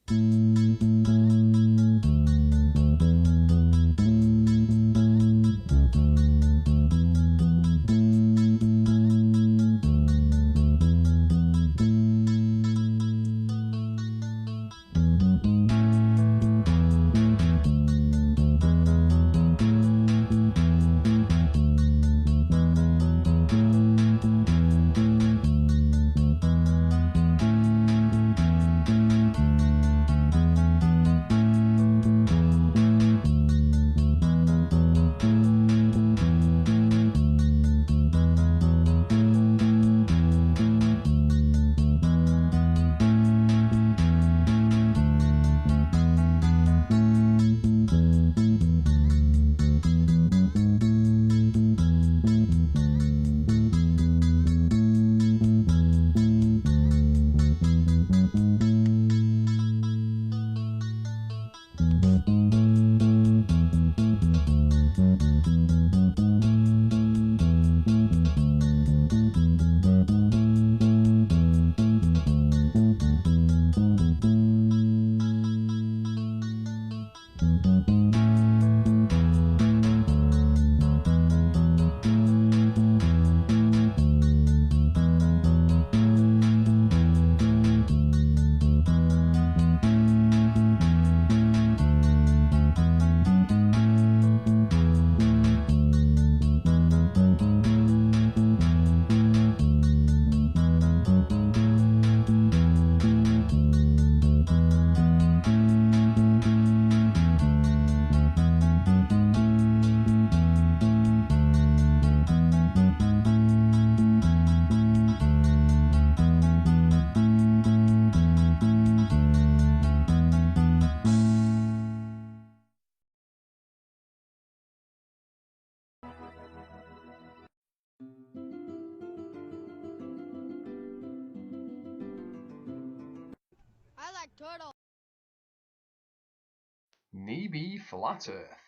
I like turtle. Neeby Flat Earth.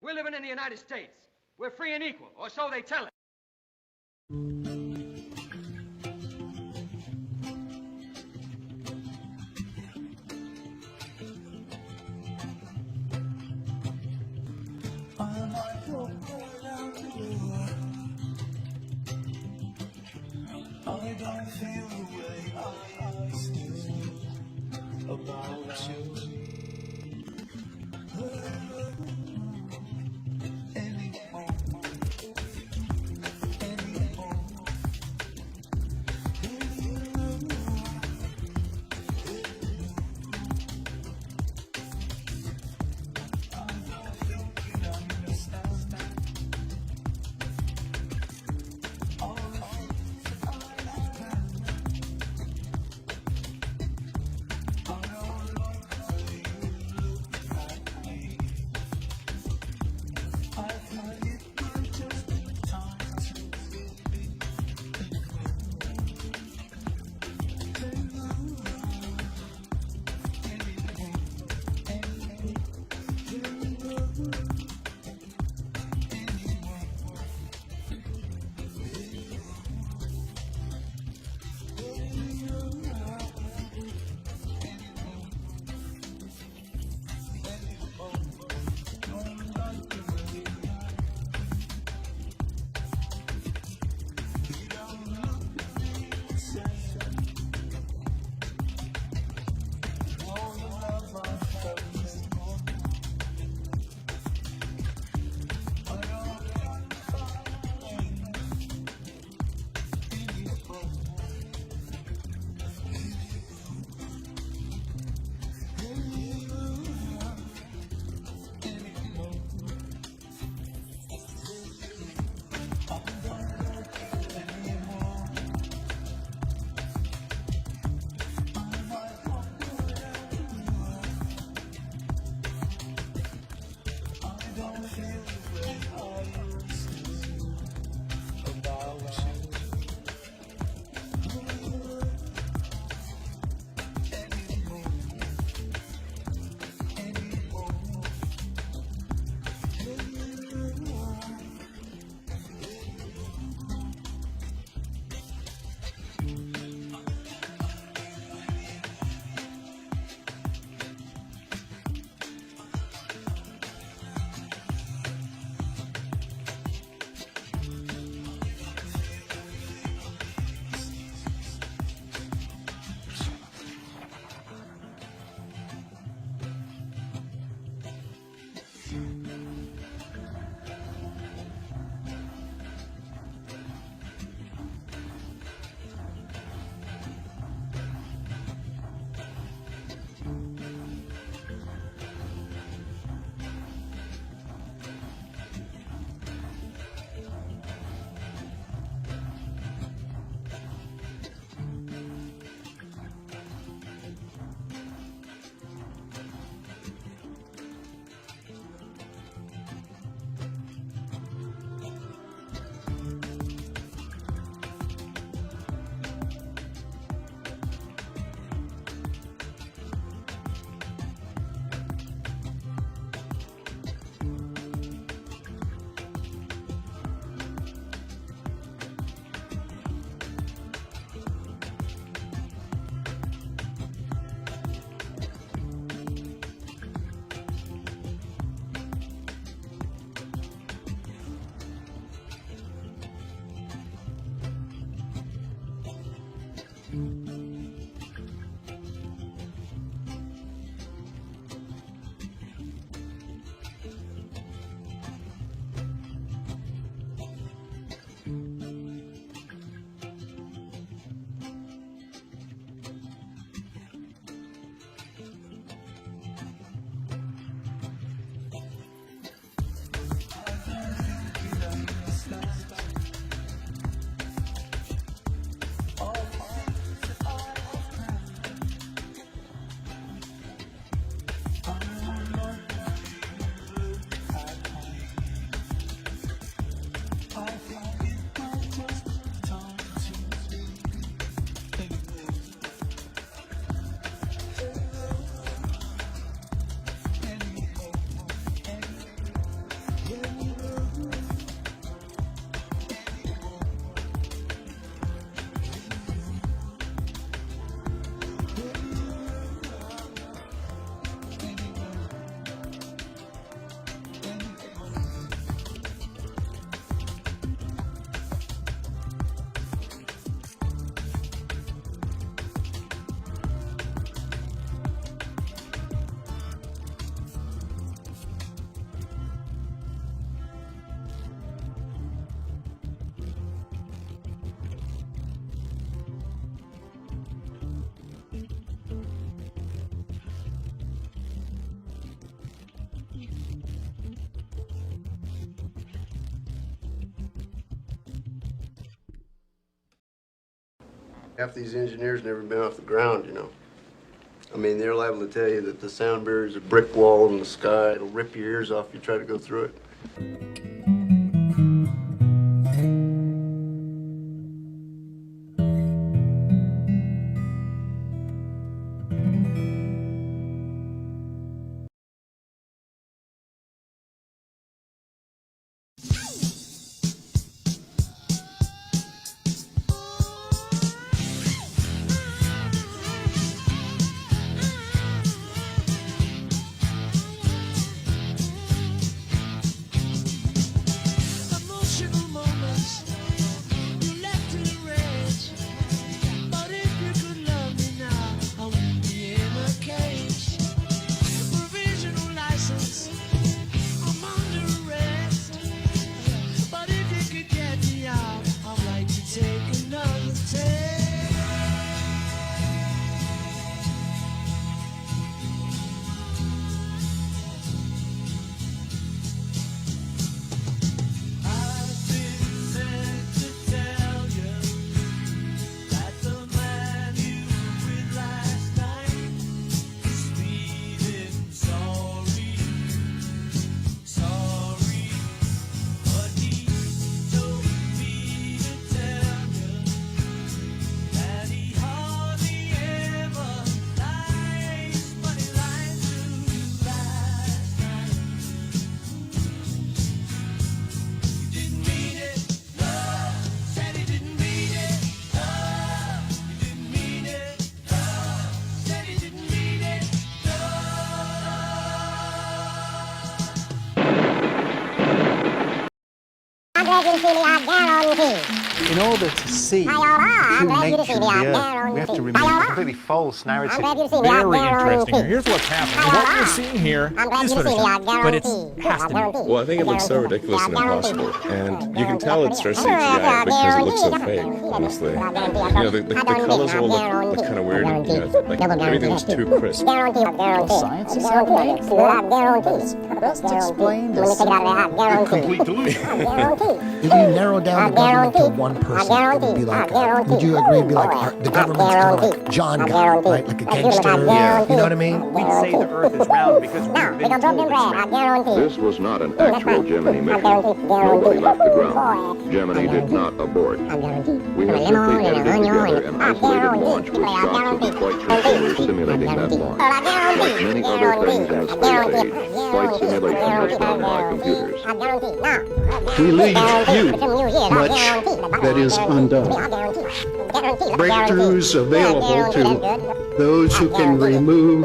We're living in the United States. We're free and equal, or so they tell us. I don't feel the way I used to about you anymore. Half these engineers never been off the ground, you know. I mean, they're liable to tell you that the sound barrier is a brick wall in the sky. It'll rip your ears off if you try to go through it. In order to see true nature of the Earth, we have to remove a completely false narrative. Very interesting. Here's what's happening. What you're seeing here is Photoshop, but it has to be. Well, I think it looks so ridiculous and impossible, and you can tell it's for CGI because it looks so fake, honestly. You know, the colors all look kind of weird, you know, like everything looks too crisp. Science is self-made for best explained as complete delusion. If you narrow down the government to one person, it would be like, would you agree? It'd be like, the government's kind of like John guy, right? Like a gangster. Yeah. You know what I mean? We'd say the Earth is round because we've been told it's round. This was not an actual Gemini mission. Nobody left the ground. Gemini did not abort. We have simply edited together an isolated launch with shots of the flight controllers simulating that launch. Like many other things in space age, flight simulation was done by computers. We leave you much that is undone. Breakthroughs available to those who can remove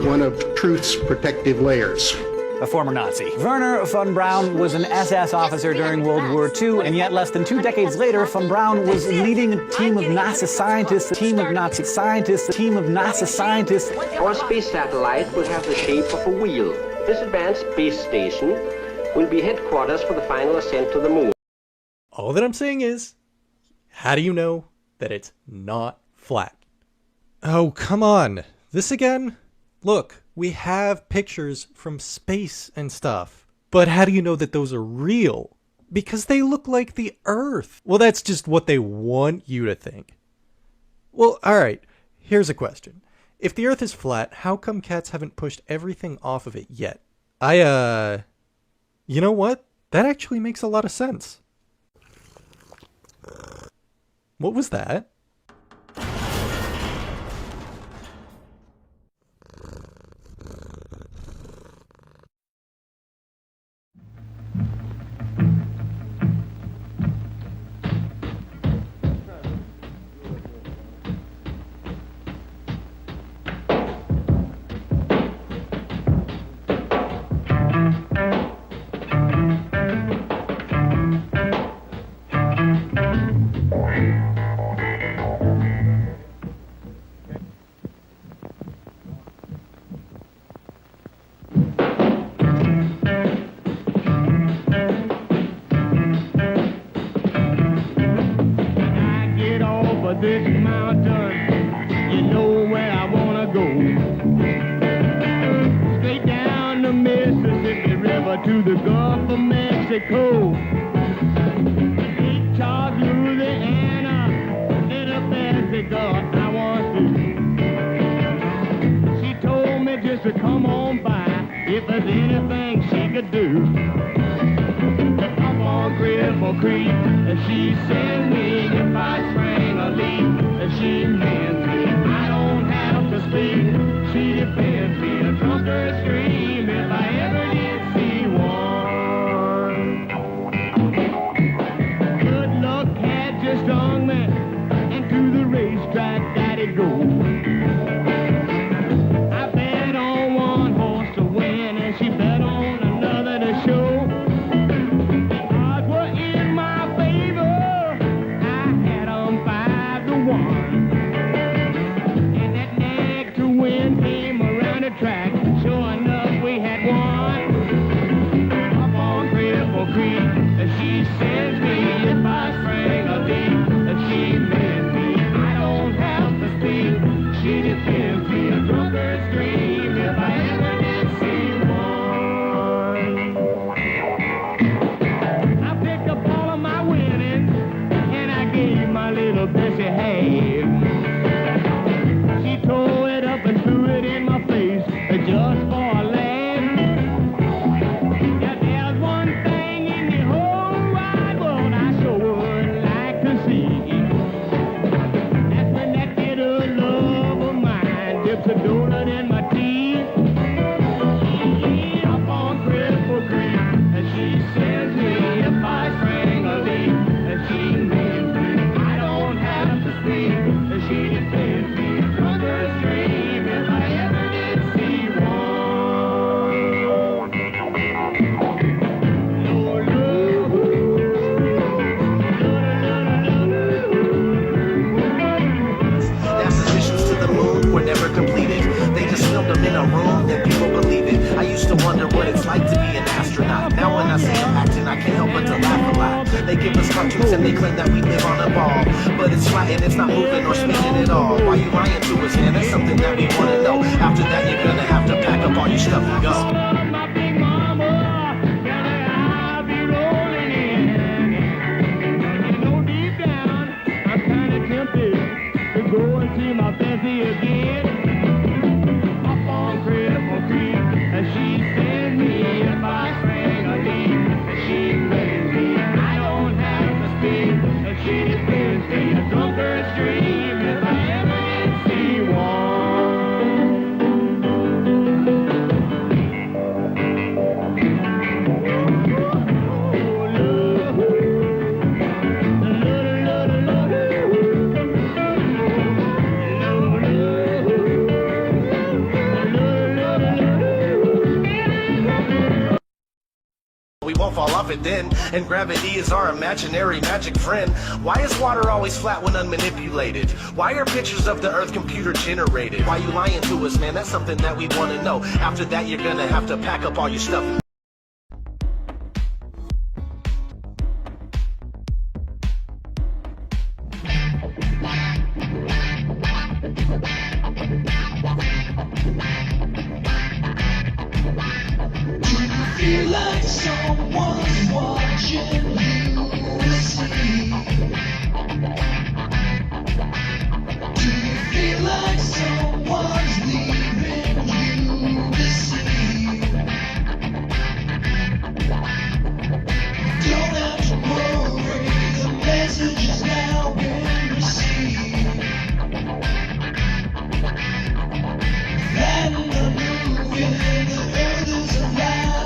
one of truth's protective layers. a former Nazi. Werner von Braun was an SS officer during World War II, and yet less than 2 decades later, von Braun was leading a team of NASA scientists, Our space satellite will have the shape of a wheel. This advanced space station will be headquarters for the final ascent to the moon. All that I'm saying is, how do you know that it's not flat? Oh, come on. This again? Look, we have pictures from space and stuff. But how do you know that those are real? Because they look like the Earth. Well, that's just what they want you to think. Well, alright, here's a question. If the Earth is flat, how come cats haven't pushed everything off of it yet? You know what? That actually makes a lot of sense. What was that? This mountain, you know where I wanna go. Straight down the Mississippi River to the Gulf of Mexico. Lake Charles, Louisiana, in a Mexico I want to. She told me just to come on by if there's anything she could do. Up on Cripple Creek, she sends me if I spring a leak. She mends me, I don't have to speak. She defends me, a drunker stream if I ever did see one. Good luck had just stung me, and to the racetrack that it goes. I bet on one horse to win, and she bet on another to show. Track. Sure enough, we had one up on Cripple Creek. She sends me if I spring a leak. She mends me, I don't have to speak. She defends me, a drunker stream if I ever did see one. I picked up all of my winnings and I gave my little Bessie half. She tore it up and threw it in my face just for a laugh. Yeah, there's one thing in the whole wide world I sure would like to see. That's when that bitter love of mine dips a donut in my tea. Up on Cripple Creek, and she sends me if I spring a leak. And she mends me, I don't have to speak. And she defends me from the stream if I ever did see one. NASA's missions to the moon were never completed. They just filmed them in a room, and people believe it. I used to wonder what it's like to be an astronaut. Now when I see them acting, I can't help but to laugh a lot. They give us cartoons and they claim that we live on a ball, but it's flat and it's not moving or spinning at all. Why you lying to us, man? That's something that we want to know. After that, you're gonna have to pack up all your stuff and go. Go and see my Bessie again. Up on Cripple Creek, and she sends me if I spring a leak. And she mends me, I don't have to speak. And she defends me, a drunker stream if I ever did see one. within, and gravity is our imaginary magic friend. Why is water always flat when unmanipulated? Why are pictures of the earth computer generated? Why you lying to us, man? That's something that we want to know. After that, you're gonna have to pack up all your stuff. Feel like someone's watching you asleep. Do you feel like someone's leaving you to sleep? Don't have to worry, the message has now been received. That in the new year, the earth is alive.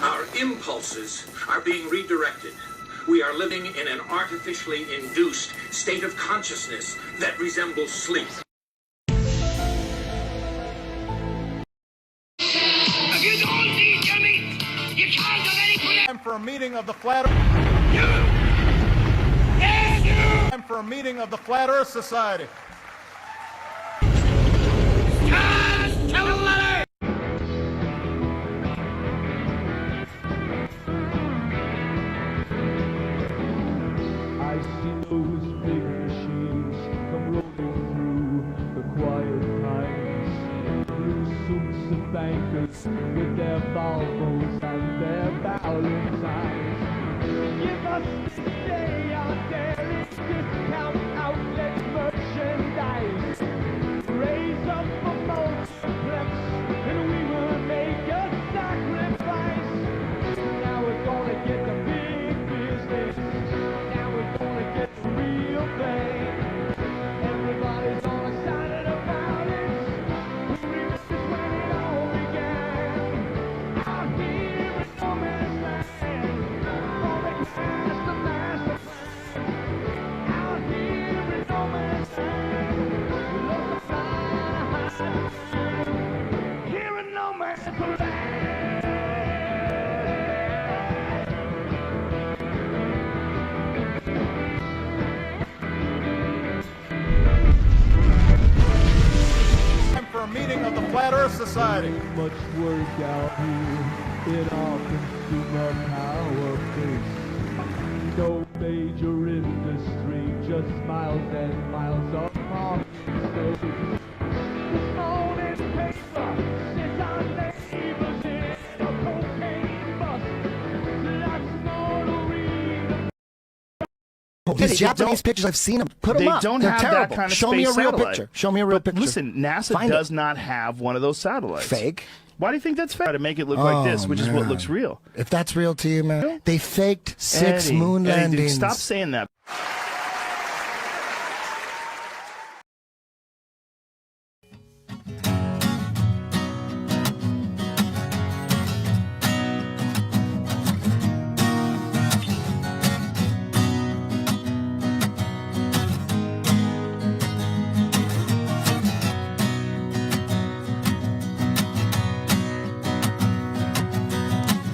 Our impulses are being redirected. We are living in an artificially induced state of consciousness that resembles sleep. Time for a meeting of the Flat Earth. Time for a meeting of the Flat Earth Society. I see those big machines come rolling through the quiet times. Blue suits of bankers with their Volvos and their Valentines. Give us this day our daily discount outlet merchandise. Flat Earth Society. Much work out here, it all consumes our power base. No major industry, just miles and miles of office. Owning paper, since our neighbors in a cocaine bust. Lots more to read. These Japanese pictures, I've seen them. Put them up. They don't They're have terrible. that kind of Show me a space real satellite. picture. Show me a real picture. Listen, NASA Find does it. not have one of those satellites. Fake. Why do you think that's fake? To make it look like this, which is what man. looks real. If that's real to you, man, they faked 6 Eddie, moon Eddie, dude, landings. stop saying that.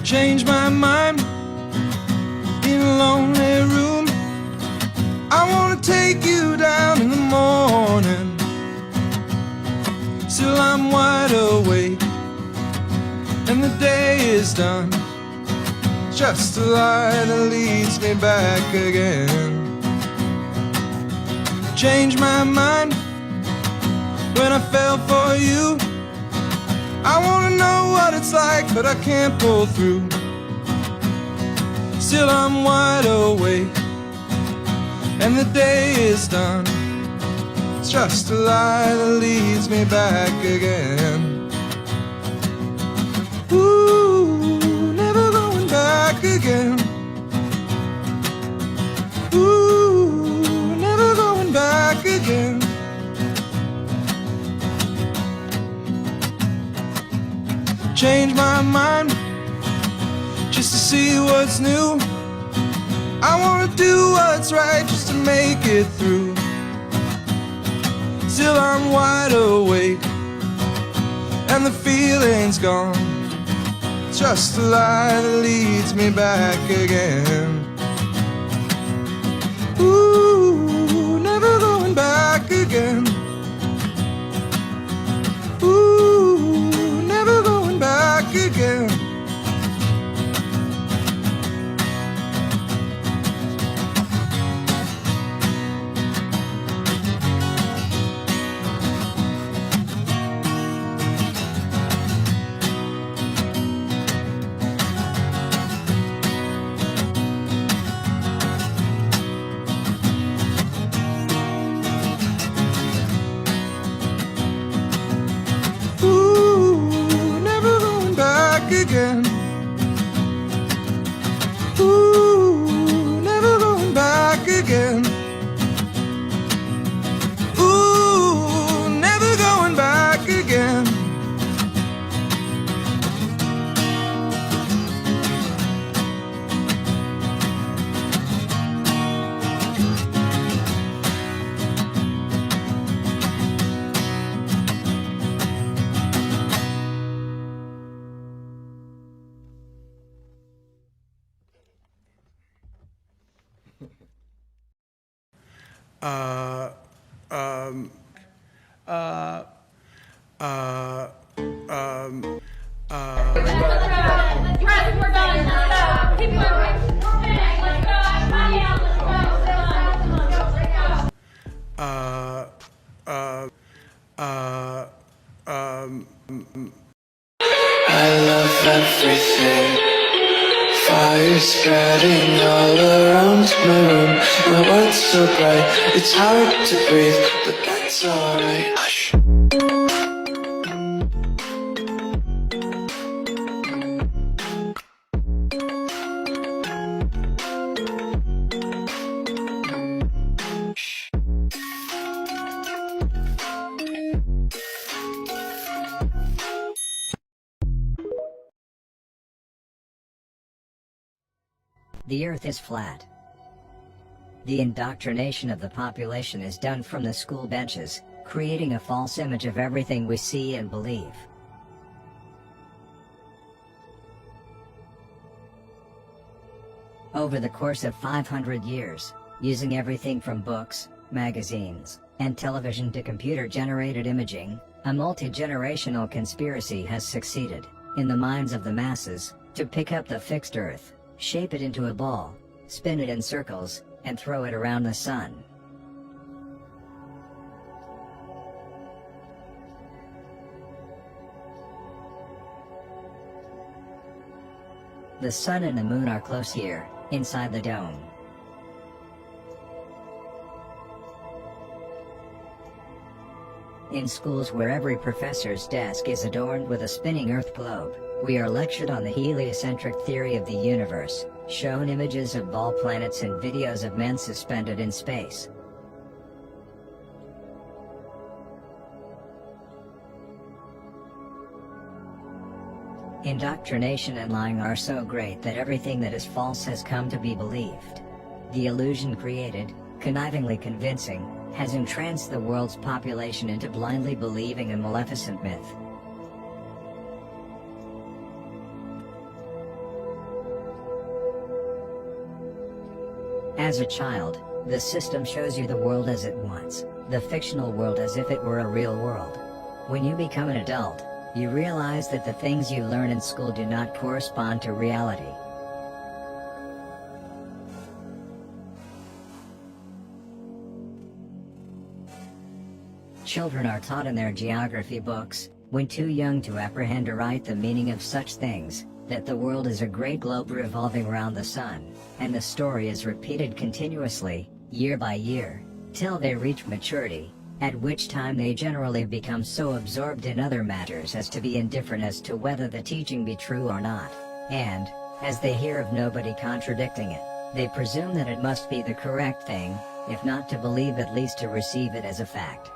Change my mind in a lonely room. I wanna take you down in the morning. Still I'm wide awake and the day is done. Just a lie that leads me back again. Change my mind when I fell for you. I wanna know what it's like, but I can't pull through. Still I'm wide awake and the day is done. It's just a lie that leads me back again. Ooh, never going back again. Ooh, never going back again. Change my mind just to see what's new. I wanna do what's right just to make it through. Still I'm wide awake and the feeling's gone. It's just a lie that leads me back again. Ooh, never going back again. Ooh, never going back again. Again. Ooh, never going back again. Ooh, never going back again. I love everything. Fire spreading all around my room. My world's so bright, it's hard to breathe, but that's alright. Hush. The Earth is flat. The indoctrination of the population is done from the school benches, creating a false image of everything we see and believe. Over the course of 500 years, using everything from books, magazines, and television to computer-generated imaging, A multi-generational conspiracy has succeeded, in the minds of the masses, to pick up the fixed Earth, shape it into a ball, spin it in circles, and throw it around the sun. The sun and the moon are close here, inside the dome. In schools where every professor's desk is adorned with a spinning Earth globe, we are lectured on the heliocentric theory of the universe, shown images of ball planets and videos of men suspended in space. Indoctrination and lying are so great that everything that is false has come to be believed. The illusion created, connivingly convincing, has entranced the world's population into blindly believing a maleficent myth. As a child, the system shows you the world as it wants, the fictional world as if it were a real world. When you become an adult, you realize that the things you learn in school do not correspond to reality. Children are taught in their geography books, when too young to apprehend or write the meaning of such things, that the world is a great globe revolving around the sun, and the story is repeated continuously, year by year, till they reach maturity, at which time they generally become so absorbed in other matters as to be indifferent as to whether the teaching be true or not, and, as they hear of nobody contradicting it, they presume that it must be the correct thing, if not to believe at least to receive it as a fact.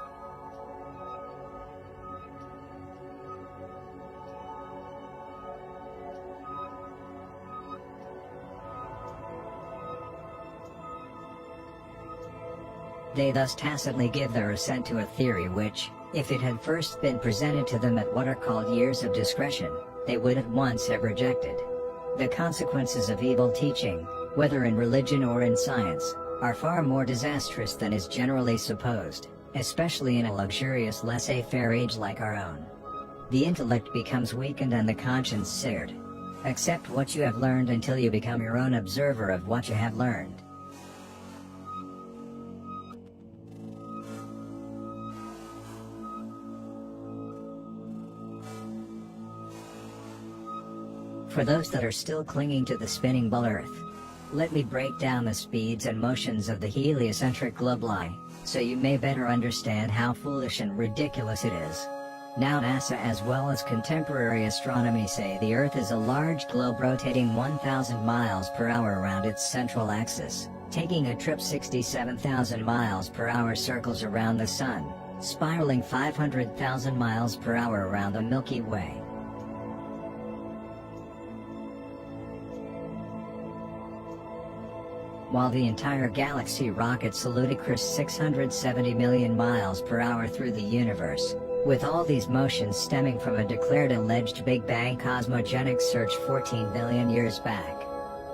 They thus tacitly give their assent to a theory which, if it had first been presented to them at what are called years of discretion, they would at once have rejected. The consequences of evil teaching, whether in religion or in science, are far more disastrous than is generally supposed, especially in a luxurious laissez-faire age like our own. The intellect becomes weakened and the conscience seared. Accept what you have learned until you become your own observer of what you have learned. For those that are still clinging to the spinning ball Earth, let me break down the speeds and motions of the heliocentric globuli, so you may better understand how foolish and ridiculous it is. Now NASA as well as contemporary astronomy say the Earth is a large globe rotating 1,000 miles per hour around its central axis, taking a trip 67,000 miles per hour circles around the Sun, spiraling 500,000 miles per hour around the Milky Way. While the entire galaxy rockets a ludicrous 670 million miles per hour through the universe, with all these motions stemming from a declared alleged Big Bang cosmogenic surge 14 billion years back.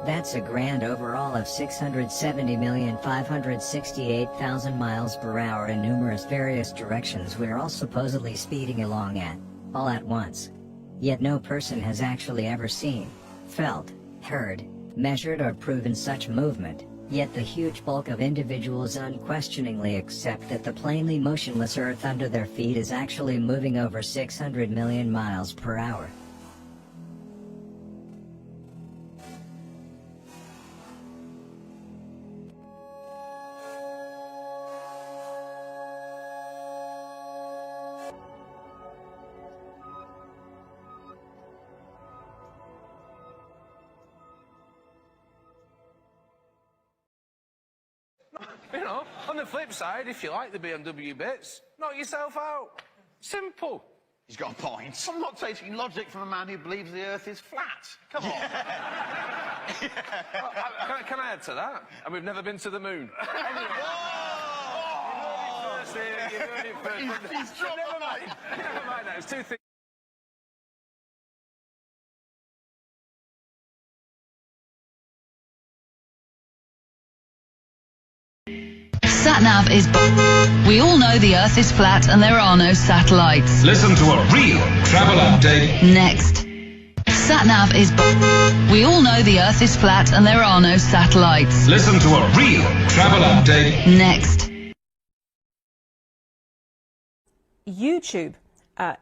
That's a grand overall of 670,568,000 miles per hour in numerous various directions we're all supposedly speeding along at, all at once. Yet no person has actually ever seen, felt, heard, measured or proven such movement. Yet the huge bulk of individuals unquestioningly accept that the plainly motionless Earth under their feet is actually moving over 600 million miles per hour. You know, on the flip side, if you like the BMW bits, knock yourself out. Simple. He's got a point. I'm not taking logic from a man who believes the Earth is flat. Come on. Can I add to that? And we've never been to the moon. He's dropped Never mind. Never mind that. It's two things. Satnav is we all know the Earth is flat and there are no satellites. Listen to a real travel update. Next. Satnav is we all know the Earth is flat and there are no satellites. Listen to a real travel update. Next. YouTube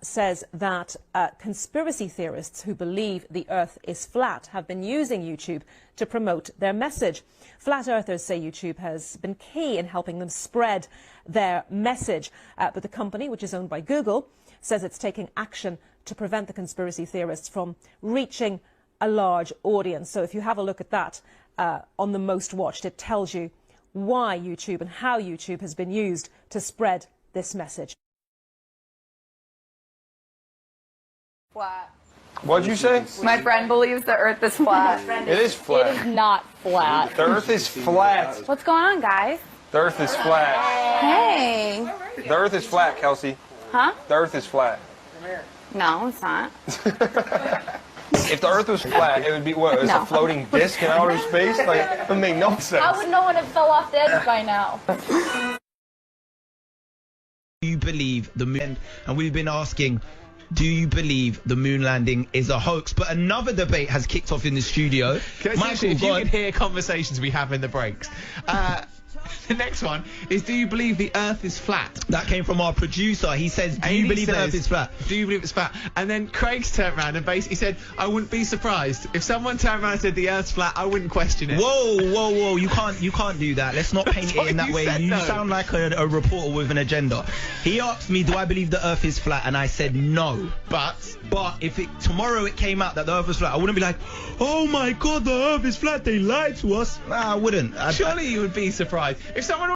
says that conspiracy theorists who believe the Earth is flat have been using YouTube to promote their message. Flat earthers say YouTube has been key in helping them spread their message. But the company, which is owned by Google, says it's taking action to prevent the conspiracy theorists from reaching a large audience. So if you have a look at that on the most watched, it tells you why YouTube and how YouTube has been used to spread this message. Flat. What'd you say? My friend believes the Earth is flat. It is flat. It is not flat. The Earth is flat. What's going on, guys? The Earth is flat. Hey. The Earth is flat, Kelsey. Huh? The Earth is flat. No, it's not. If the Earth was flat, it would be what? It's No. a floating disc in outer space? Like, it would make no sense. How would no one have fell off the edge by now? Do you believe the moon? And we've been asking, do you believe the moon landing is a hoax? But another debate has kicked off in the studio. Michael, if you could hear conversations we have in the breaks. The next one is, do you believe the Earth is flat? That came from our producer. He says, do you believe the Earth is flat? Do you believe it's flat? And then Craig's turned around and basically said, I wouldn't be surprised. If someone turned around and said the Earth's flat, I wouldn't question it. Whoa, whoa, whoa. You can't do that. Let's not paint it in that way. You sound like a reporter with an agenda. He asked me, do I believe the Earth is flat? And I said no. But if tomorrow it came out that the Earth was flat, I wouldn't be like, oh my God, the Earth is flat. They lied to us. Nah, I wouldn't. Surely you would be surprised. If someone...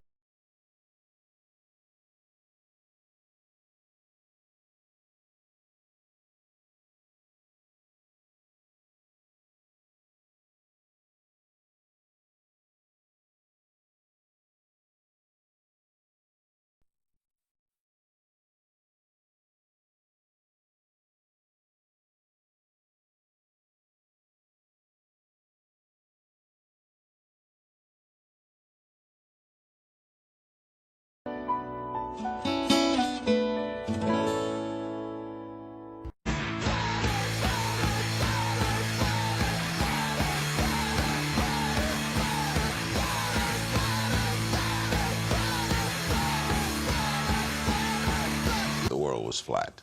The world was flat.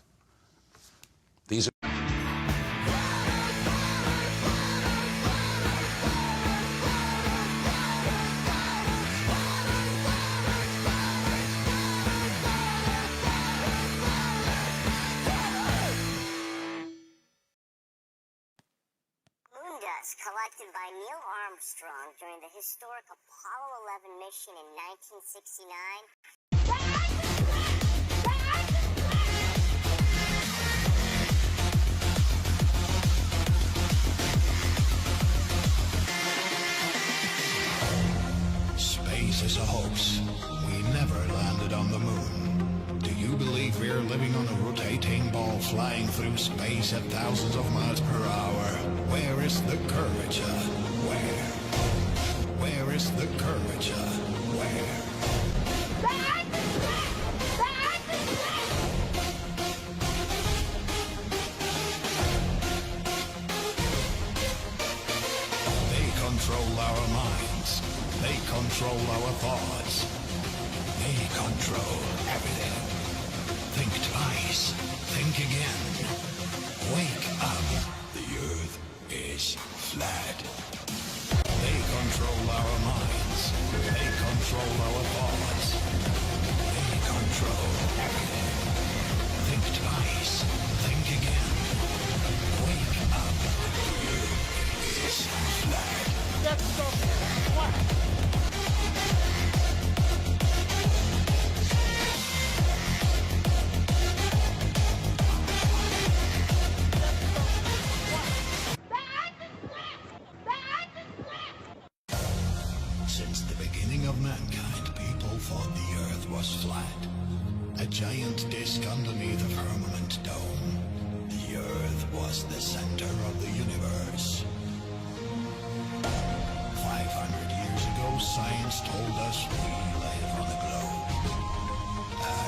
These are Moondust collected by Neil Armstrong during the historic Apollo 11 mission in 1969. Space is a hoax. We never landed on the moon. Do you believe we're living on a rotating ball flying through space at thousands of miles per hour? Where is the curvature? Where? Where is the curvature? Where? They control our minds. They control our thoughts. They control everything. Think twice. Think again. Wake up. The Earth is flat. They control our minds. They control our thoughts. They control everything. Think twice. Think again. Wake up. The Earth is flat. Get some flat. Since the beginning of mankind, people thought the Earth was flat. A giant disk underneath a firmament dome. The Earth was the center of the universe. 500 years ago, science told us we live on a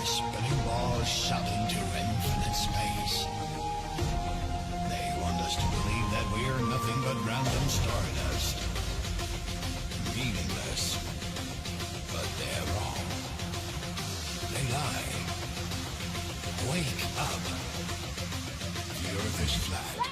a spinning ball shot into infinite space. They want us to believe that we are nothing but random stardust. Meaningless. But they're wrong. They lie. Wake up. The earth is flat.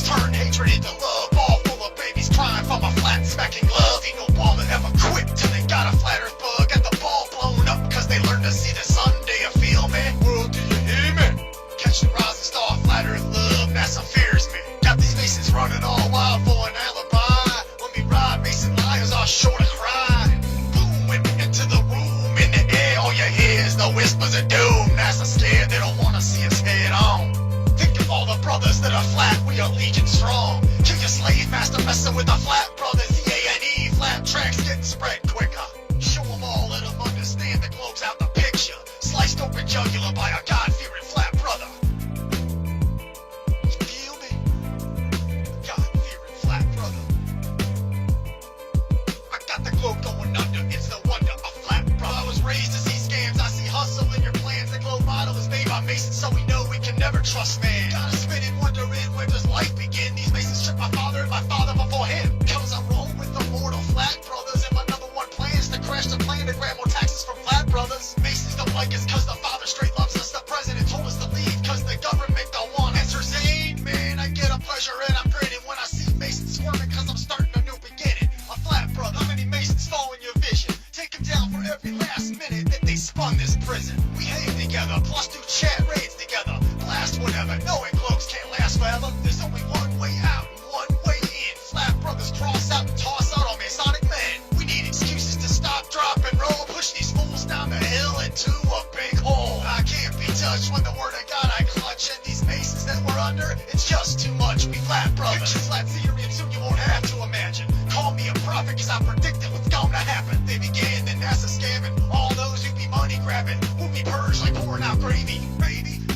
Turn hatred into love, all full of babies crying from a flat smacking glove. Ain't no ball that ever quit till they got a flat earth bug. Got the ball blown up cause they learned to see the sun. Do you feel me? World, do you hear me? Catch the rising star, flat earth love, NASA fears me. Got these Masons running all wild for an alibi. When we ride, Mason liars are sure to cry. Boom, when we enter the room, in the air, all you hear is the whispers of doom. NASA scared, they don't wanna see us head on. Think of all the brothers that are flat, we are legion strong. Kill your slave master messing with the flat brothers. The A&E, flat tracks getting spread quicker. Show them all, let them understand the globe's out the picture. Sliced open jugular by a God-fearing flat brother. You feel me? God-fearing flat brother. I got the globe going under, it's no wonder a flat brother. I was raised to see scams, I see hustle in your plans. The globe model is made by Masons, so we know we can never trust man. Gotta spin and wondering where does life begin? These Masons tripped my father and my father before him. Cause I roll with the mortal flat brothers, and my number one plan is to crash the plan to grab more taxes from flat brothers. Masons don't like us cause the father straight loves us. The president told us to leave cause the government don't want us. Zane, man, I get a pleasure and I'm grinning when I see Masons squirming cause I'm starting a new beginning. A flat brother, how many Masons fall in your vision? Take them down for every last minute that they touch when the word of God I clutch. And these masons that we're under, it's just too much. We flat brothers. Get your flat theory and soon you won't have to imagine. Call me a prophet cause I predicted what's gonna happen. They began the NASA scamming. All those who be money grabbing will be purged like pouring out gravy.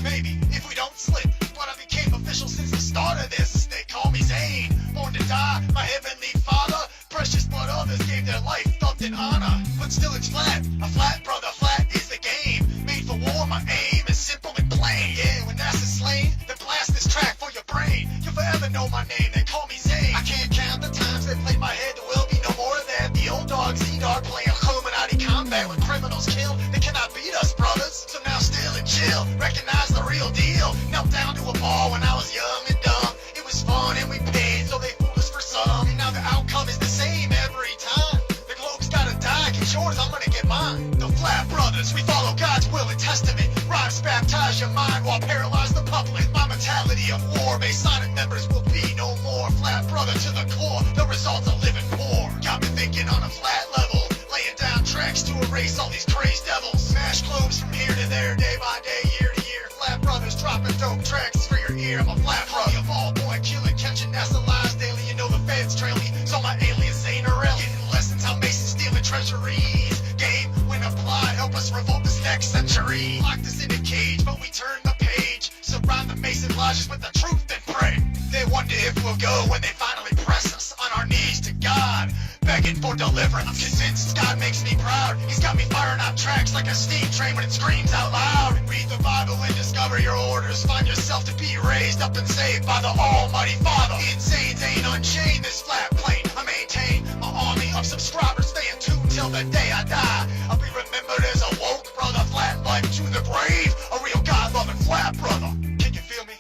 Maybe, if we don't slip. But I became official since the start of this. They call me Zane, born to die, my heavenly father. Precious but others gave their life, thumped in honor. But still it's flat, a flat brother, flat is the game. Made for war, my aim is simple and plain. Yeah, when NASA's slain, then blast this track for your brain. You'll forever know my name, they call me Zane. I can't count the times they played my head, there will be no more of that. The old dog Z-Dog playing Illuminati combat with criminals kill. They cannot beat us, brothers, so now still and chill. Recognize the real deal. Knelt down to a ball when I was young and dumb. It was fun and we paid, so they fooled us for some. And now the outcome is the same every time. The globe's gotta die, get yours, I'm gonna get mine. The Flat Brothers, we follow God's will and testament. Rhymes baptize your mind while paralyze the public. My mentality of war, Masonic members will be no more. Flat Brother to the core, the results of living poor. Got me thinking on a flat level, laying down tracks to erase all these crazed devils. Smash globes from here to there, day by day, year to year. Flat Brothers dropping dope tracks for your ear. I'm a flat brother, a ball boy, killing, catching NASA lies daily. You know the feds trail me, so my aliens Zane or L. Getting lessons how Masons stealing treasuries. Game, when applied, help us revolt this next century. Locked us in a cage, but we turn the page. Surround the Mason lodges with the truth and pray. They wonder if we'll go when they finally press us on our knees to God, begging for deliverance. I'm convinced God makes me proud. He's got me firing out tracks like a steam train when it screams out loud. Read the Bible and discover your orders. Find yourself to be raised up and saved by the Almighty Father. Insane, ain't unchained this flat plane. I maintain my army of subscribers. Stay in tune till the day I die. I'll be remembered as a woke brother, flat life to the grave. A real God-loving flat brother. Can you feel me?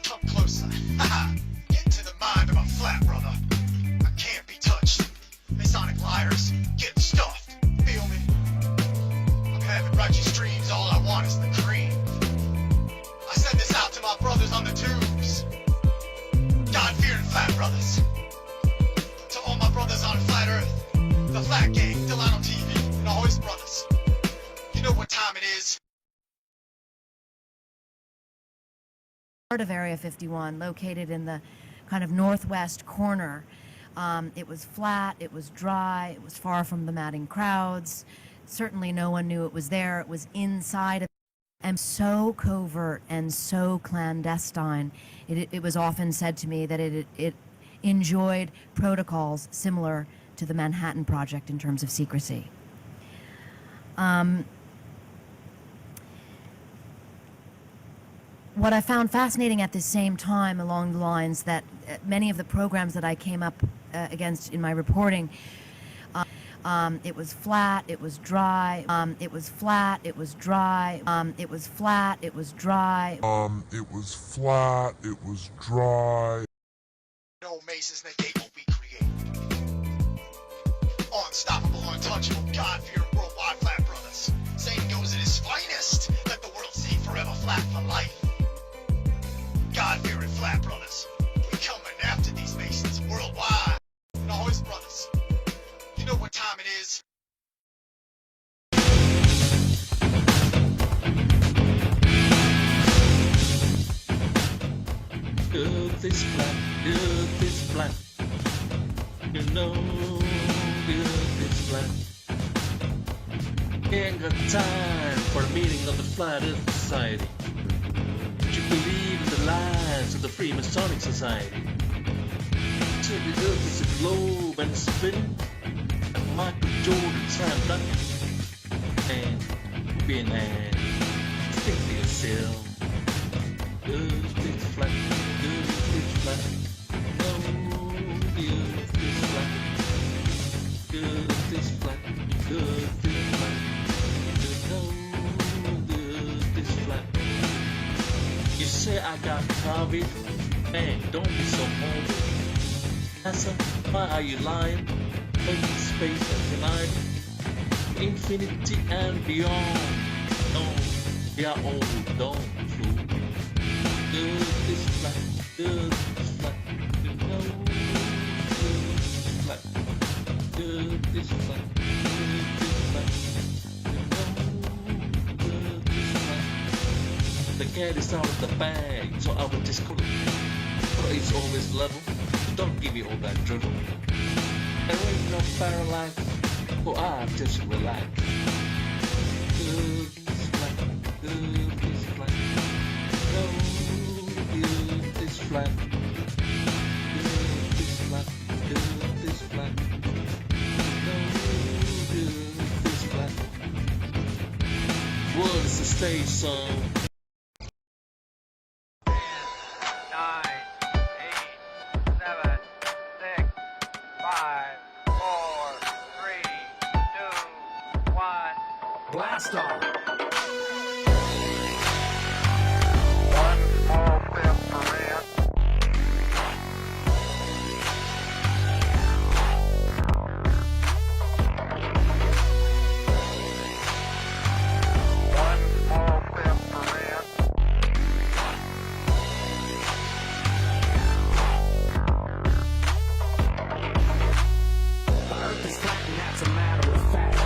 Come closer. Get into the mind of a flat brother. I can't be touched. Masonic liars get stuffed. Feel me? I'm having righteous dreams. All I want is the cream. I send this out to my brothers on the tubes. God-fearing flat brothers. To all my brothers on flat earth. The Flat Gang, Delano TV, and all his brothers. You know what time it is. Part of Area 51, located in the kind of northwest corner. It was flat, it was dry, it was far from the madding crowds. Certainly no one knew it was there. It was inside of, and so covert and so clandestine. It was often said to me that it enjoyed protocols similar to the Manhattan Project in terms of secrecy. What I found fascinating at the same time, along the lines that many of the programs that I came up against in my reporting, it was flat, it was dry, it was flat, it was dry, it was flat, it was dry. It was flat, it was dry. No Masons negate what we create. Unstoppable, untouchable, God-fearing worldwide flat brothers. Satan goes at his finest. Let the world see forever flat for life. God-fearing flat brothers. We coming after these Masons worldwide. And all his brothers. You know what time it is. Earth is flat, Earth is flat. You know the Earth is flat. Ain't got time for a meeting of the Flat Earth Society. Would you believe in the lies of the Freemasonic Society? So the Earth is a globe and it's spinning. And Michael Jordan slam dunk. And being and think to yourself, Earth is flat, Earth is flat. No, the Earth is flat. Earth is flat, Earth is flat. No, the Earth is flat. You say I got COVID? Man, don't be so morbid. NASA, why are you lying? Making space and denying infinity and beyond. No, they are all done through. Earth is flat, Earth is flat. No, Earth is flat. Earth is flat, Earth is flat. No, Earth is flat. head is out of the bag, so I will discolour it. But it's always level, don't give me all that drivel. There ain't no parallax, for I just relax. Good is flat, good is flat. No, good is flat. Good is flat, good is flat. No, good is flat. World is the stage song. 10, 9, 8, 7, 6, 5, 4, 3, 2, 1. Blast off. One small step for man. One small step for man. The earth is flat and that's a matter of fact.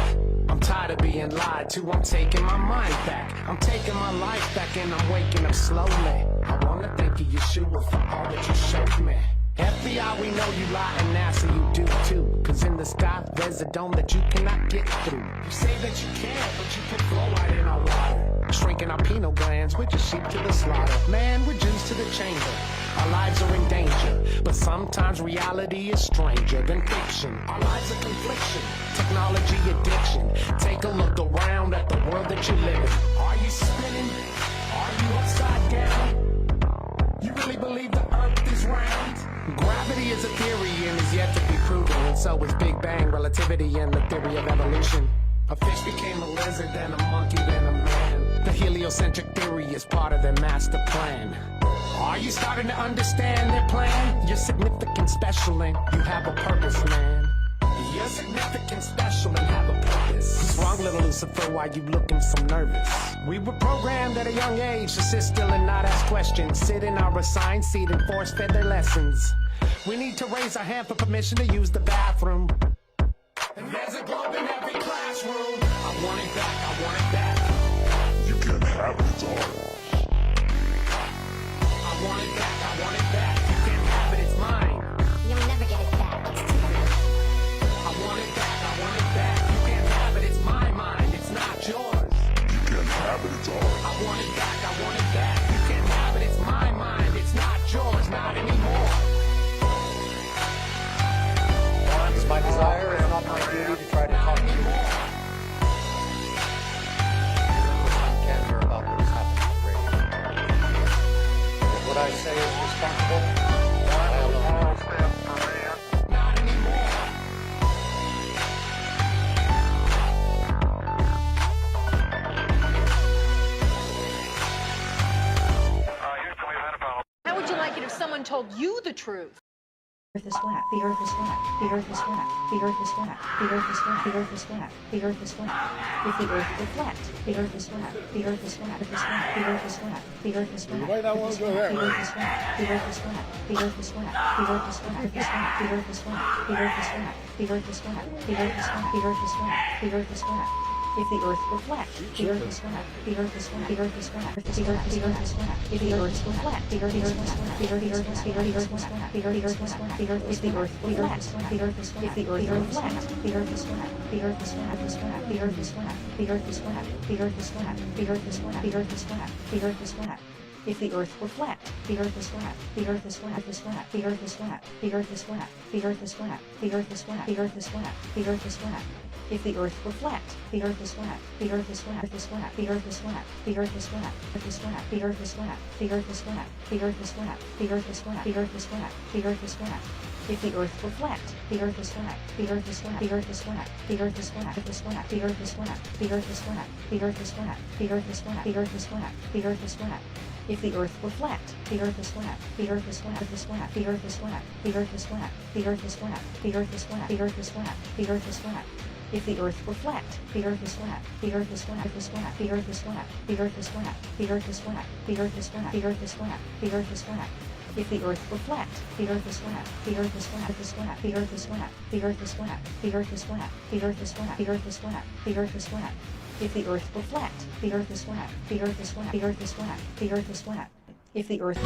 I'm tired of being lied to, I'm taking my mind back. I'm taking my life back and I'm waking up slowly. I wanna thank you, Yeshua, for all that you showed me. FBI, we know you lie, and NASA, you do too. Cause in the sky, there's a dome that you cannot get through. You say that you can, but you put fluoride in our water. Shrinking our pineal glands, we're just sheep to the slaughter. Man, we're Jews to the chamber. Our lives are in danger, but sometimes reality is stranger than fiction. Our lives are confliction, technology addiction. Take a look around at the world that you live in. Are you spinning? Are you upside down? You really believe the earth is round? Gravity is a theory and is yet to be proven, and so is Big Bang, relativity, and the theory of evolution. A fish became a lizard, then a monkey, then a man. The heliocentric theory is part of their master plan. Are you starting to understand their plan? You're significant, special, and you have a purpose, man. You're significant, special, and have a purpose. What's wrong, little Lucifer? Why you looking so nervous? We were programmed at a young age to sit still and not ask questions. Sit in our assigned seat and force-fed their lessons. We need to raise our hand for permission to use the bathroom. And there's a globe in every classroom. I want it back, I want it back. You can't have it, it's ours. I want it back, I want it back. You can't have it, it's mine. You'll never get it back. It's too late. I want it back, I want it back. You can't have it, it's my mind, it's not yours. You can't have it, it's ours. I want it back, I want it back. You can't have it, it's my mind, it's not yours, not anymore. It's my desire, it's not my duty to try to talk to you. Can hear about what's happening to radio. If what I say is responsible, I alone. Not anymore. How would you like it if someone told you the truth? The earth is flat. The earth is flat. The earth is flat. The earth is flat. The earth is flat. The earth is flat. The earth is flat. If the earth were flat, the earth is flat. The earth is flat. The earth is flat. The earth is flat. The earth is flat. The earth is flat. The earth is flat. The earth is flat. The earth is flat. The earth is flat. The earth is flat. The earth is flat. The earth is flat. The earth is flat. The earth is flat. If the earth were flat, the earth is flat. The earth is flat. The earth is flat. The earth is flat. If the earth were flat, the earth is flat. The earth is flat. The earth is flat. The earth is flat. The earth is flat. The earth, if the earth were flat, the earth is flat. If the earth were flat, the earth is flat. The earth is flat. The earth is flat. The earth is flat. The earth is flat. The earth is flat. The earth is flat. The earth is flat. If the earth were flat, the earth is flat. The earth is flat. The earth is flat. The earth is flat. The earth is flat. The earth is flat. The earth is flat. The earth is flat. If the earth were flat, the earth is flat. The earth is flat. The earth is flat. The earth is flat. The earth is flat. The earth is flat. The earth is flat. The earth is flat. The earth is flat. The earth is flat. If the earth were flat, the earth is flat. The earth is flat. The earth is flat. The earth is flat. The earth is flat. The earth is flat. The earth is flat. The earth is flat. The earth is flat. The earth is flat. If the earth were flat, the earth is flat. The earth is flat. The earth is flat. The earth is flat. The earth is flat. The earth is flat. The earth is flat. The earth is flat. If the earth were flat, the earth is flat. The earth is flat. The earth is flat. The earth is flat. The earth is flat. The earth is flat. The earth is flat. The earth is flat. If the earth were flat, the earth is flat. The earth is flat. The earth is flat. The earth is flat. The earth is flat. The earth is flat. The earth is flat. The earth is flat. The earth is flat. If the Earth were flat, the Earth is flat, the Earth is flat, the Earth is flat, the Earth is flat. If the Earth...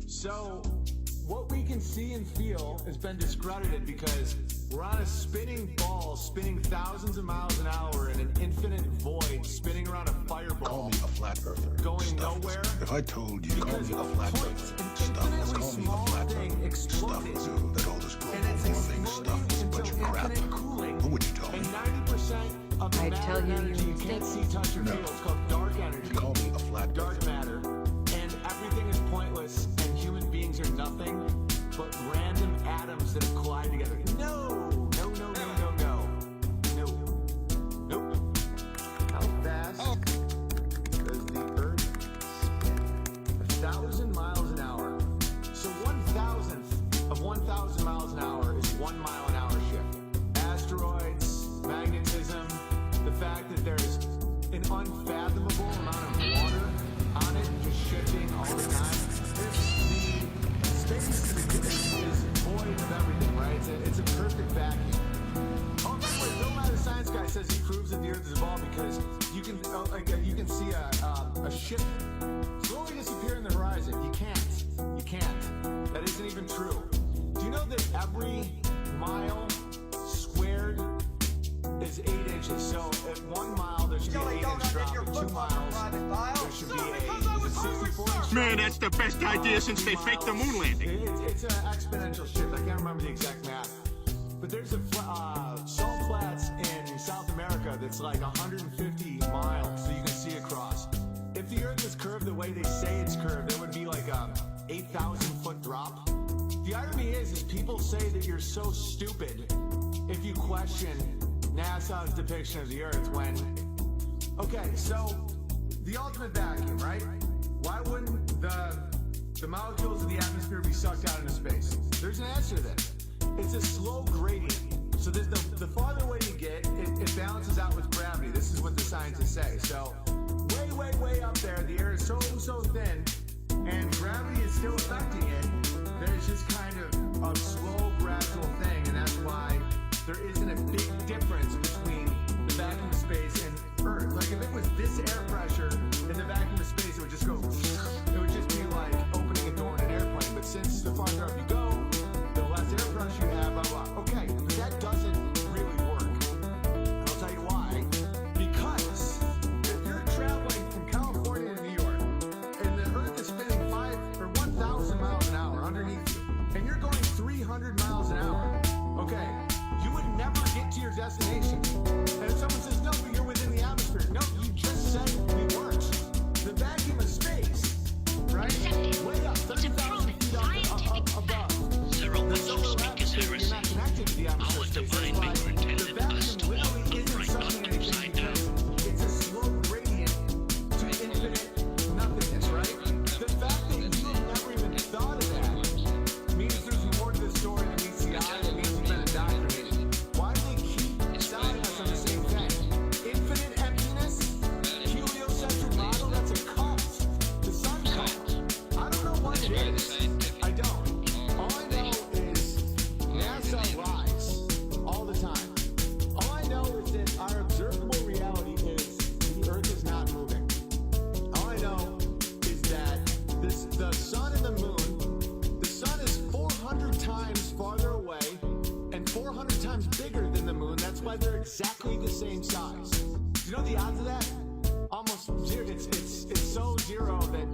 So, what we can see and feel has been discredited because we're on a spinning ball, spinning thousands of miles an hour in an infinite void, spinning around a fireball. Call me a flat earther. Going nowhere. If I told you to call me a flat earther, stuff would call me a flat earther. Stuff would do that all this global warming stuff is a bunch of crap. What would you tell me? And 90% of the matter energy you can't see, touch, or feel. It's called dark energy. You call me a flat dark matter. And everything is pointless, and human beings are nothing but random atoms that have collided together. No! No, no, no, no, no. No. Nope. How fast does the Earth spin? 1,000 miles an hour. So 1,000th of 1,000 miles an hour is 1 mile an hour shift. Asteroids, magnetism, the fact that there's an unfathomable amount of water on it, just shifting all the time. The space is void of everything, right? It's a perfect vacuum. Oh, by the way, Bill Nye, the science guy, says he proves that the Earth is a ball because you can see a ship slowly disappear in the horizon. You can't. You can't. That isn't even true. Do you know that every mile squared is 8 inches? So at 1 mile there should be an 8-inch drop. At 2 miles there should be a 64-inch. Man, that's the best idea since they faked the moon landing. It's an exponential shift. I can't remember the exact math. But there's a salt flats in South America that's like 150 miles, so you can see across. If the Earth was curved the way they say it's curved, it would be like a 8,000-foot drop. The irony is people say that you're so stupid if you question NASA's depiction of the Earth when... Okay, so the ultimate vacuum, right? Why wouldn't the molecules of the atmosphere be sucked out into space? There's an answer to this. It's a slow gradient. So the farther away you get, it balances out with gravity. This is what the scientists say. So way, way, way up there, the air is so thin, and gravity is still affecting it. There's just kind of a slow, gradual thing, and that's why there isn't a big difference between the vacuum of space and Earth. Like if it was this air pressure in the vacuum of space, it would just go. It would just be like opening a door in an airplane. But since the farther up you go, the less air pressure you have, blah, blah. Okay, but that doesn't really work. And I'll tell you why. Because if you're traveling from California to New York, and the Earth is spinning 1,000 miles an hour underneath you, and you're going 300 miles an hour, okay, you would never get to your destination. And if someone says, no, but you're within the atmosphere, no, you just said we weren't. The vacuum of space, right? Way up, 30,000 feet above. The solar atmosphere, you're not connected to the atmosphere space. That's why the vacuum literally isn't sucking anything because it's a slow gradient to infinite nothingness, right? The fact that you have never even thought of that means there's more to the story than meets the eye. It means you've been indoctrinated. Why do they keep selling us on the same thing? Infinite emptiness, heliocentric model, that's a cult. The sun cult. I don't know what it is. I don't. All I know is NASA lies all the time. All I know is that our observable reality is the Earth is not moving. All I know is that the sun and the moon, the sun is 400 times farther away and 400 times bigger than the moon. That's why they're exactly the same size. Do you know the odds of that? Almost zero. It's so zero that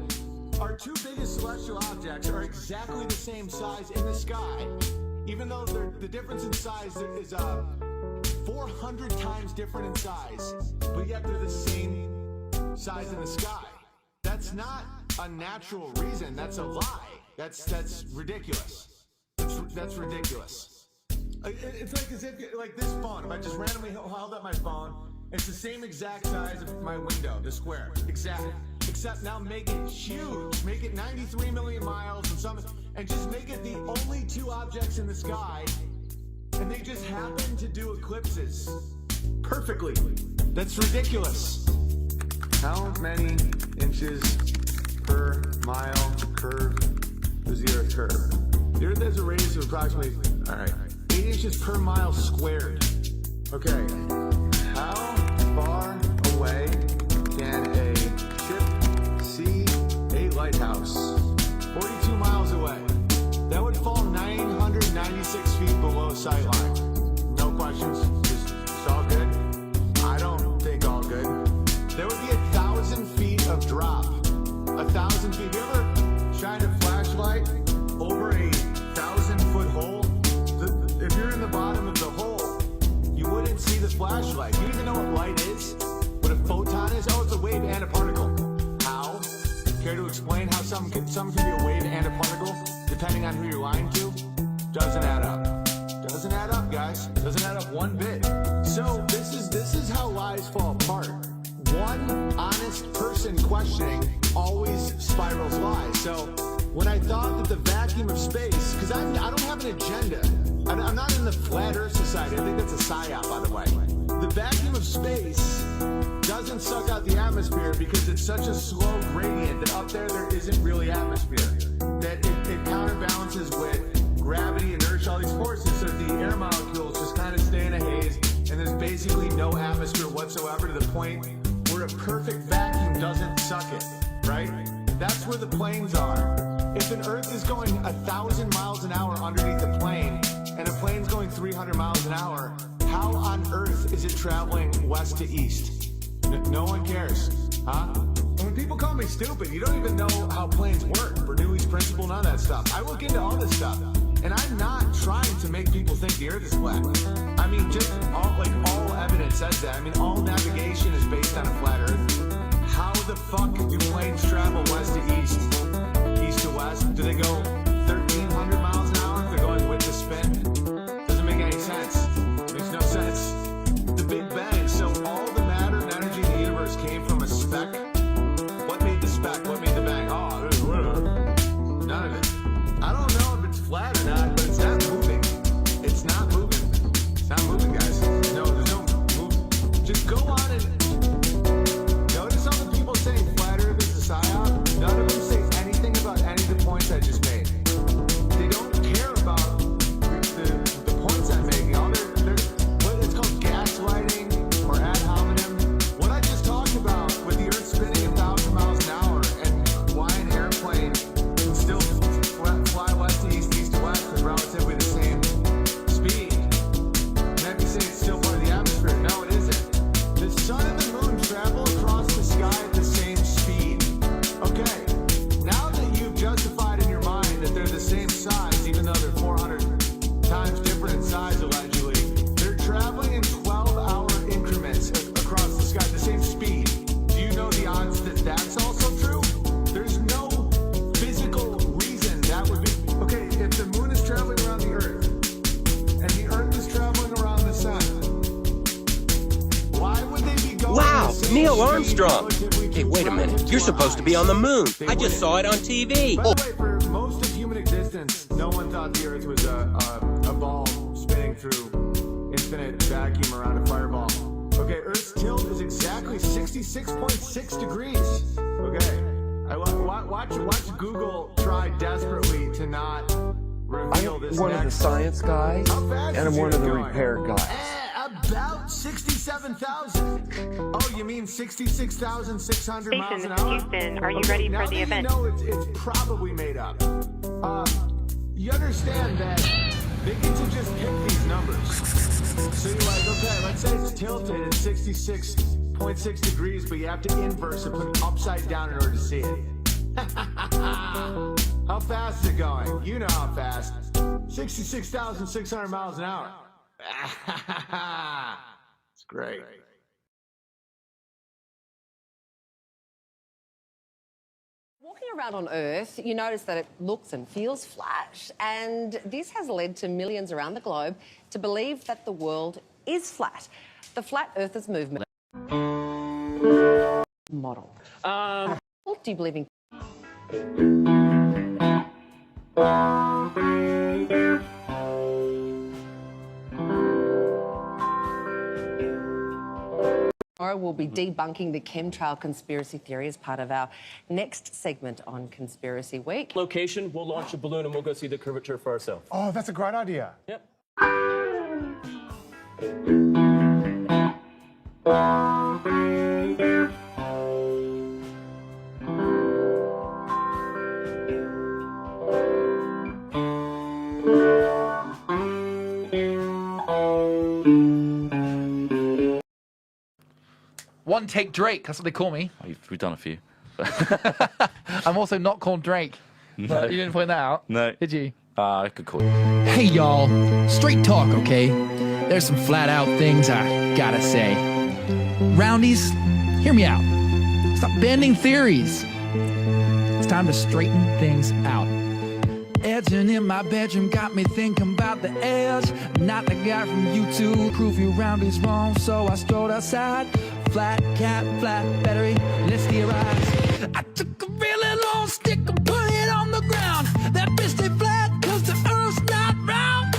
our two biggest celestial objects are exactly the same size in the sky, even though the difference in size is 400 times different in size, but yet they're the same size in the sky. That's not a natural reason. That's a lie. That's ridiculous. That's ridiculous. It's like as if, like this phone, if I just randomly held up my phone, it's the same exact size of my window, the square. Exact. Except now make it huge. Make it 93 million miles and just make it the only two objects in the sky, and they just happen to do eclipses perfectly. That's ridiculous. How many inches per mile curved does the Earth curve? The Earth has a radius of approximately, 8 inches per mile squared. Okay, how far away can a ship see a lighthouse? 42 miles away. That would fall 996 feet below sightline. No questions, just it's all good? I don't think all good. There would be 1,000 feet of drop. 1,000 feet. You ever shine a flashlight over a 1,000-foot hole? If you're in the bottom of the hole, you wouldn't see the flashlight. Do you even know what light is? What a photon is? Oh, it's a wave and a particle. How? Care to explain how some can be a wave and a particle, depending on who you're lying to? Doesn't add up. Doesn't add up, guys. Doesn't add up one bit. So this is how lies fall apart. One honest person questioning always spirals lies. So when I thought that the vacuum of space, because I don't have an agenda. I'm not in the Flat Earth Society. I think that's a psyop, by the way. The vacuum of space doesn't suck out the atmosphere because it's such a slow gradient that up there isn't really atmosphere. That it counterbalances with gravity, inertia, all these forces, so the air molecules just kind of stay in a haze, and there's basically no atmosphere whatsoever to the point where a perfect vacuum doesn't suck it, right? That's where the planes are. If an Earth is going 1,000 miles an hour underneath the plane, and a plane's going 300 miles an hour, how on earth is it traveling west to east? No one cares, huh? And when people call me stupid, you don't even know how planes work. Bernoulli's principle, none of that stuff. I look into all this stuff, and I'm not trying to make people think the Earth is flat. I mean, just all evidence says that. I mean, all navigation is based on a flat Earth. How the fuck do planes travel west to east, east to west? Do they go 1,300 miles an hour if they're going with the spin? Doesn't make any sense. Makes no sense. The Big Bang. So all the matter and energy in the universe came from a speck. What made the speck? What made the bang? Oh, none of it. I don't know if it's flat or not, but it's not moving. It's not moving. It's not moving, guys. No, there's no move. Just go on and notice all the people saying flat Earth is a psyop. None of them say anything about any of the points I just made. They don't care about the points I'm making. All what it's called gaslighting or ad hominem. What I just talked about with the Earth spinning 1,000 miles an hour and why an airplane can still fly west to east, east to west with relatively the same speed. And then you say it's still part of the atmosphere. No, it isn't. The sun and the moon travel across the sky at the same speed. Okay, now that you've justified in your mind that they're the same size, even though they're 400 times different in size allegedly, they're traveling in 12-hour increments across the sky at the same speed. Do you know the odds that that's also true? There's no physical reason that would be. Okay, if the moon is traveling around the Earth and the Earth is traveling around the sun, why would they be going? Wow, Neil Armstrong. Hey, wait a minute. You're supposed to be on the moon. I just saw it on TV. By the way, for most of human existence, no one thought the Earth was a ball spinning through infinite vacuum around a fireball. Okay, Earth's tilt is exactly 66.6 degrees. Okay, watch Google try desperately to not reveal this. I'm one of the science guys, and I'm one of the repair guys. About 67,000. Oh, you mean 66,600 miles an hour? Houston, are you ready for the event? No, it's probably made up. You understand that they get to just pick these numbers. So you're like, okay, let's say it's tilted at 66.6 degrees, but you have to inverse it, put it upside down in order to see it. How fast is it going? You know how fast. 66,600 miles an hour. It's great. Walking you're around on Earth, you notice that it looks and feels flat, and this has led to millions around the globe to believe that the world is flat. The Flat Earthers movement model. What do you believe in? Tomorrow we'll be debunking the chemtrail conspiracy theory as part of our next segment on Conspiracy Week. Location, we'll launch a balloon and we'll go see the curvature for ourselves. Oh, that's a great idea. Yep. One Take Drake, that's what they call me. We've done a few. I'm also not called Drake. No. You didn't point that out? No. Did you? I could call you. Hey y'all, straight talk, okay? There's some flat out things I gotta say. Roundies, hear me out. Stop bending theories. It's time to straighten things out. Edging in my bedroom got me thinking about the edge. Not the guy from YouTube, prove you roundies wrong. So I strolled outside. Flat cat, flat battery, let's theorize. I took a really long stick and put it on the ground. That bitch stay flat cause the earth's not round.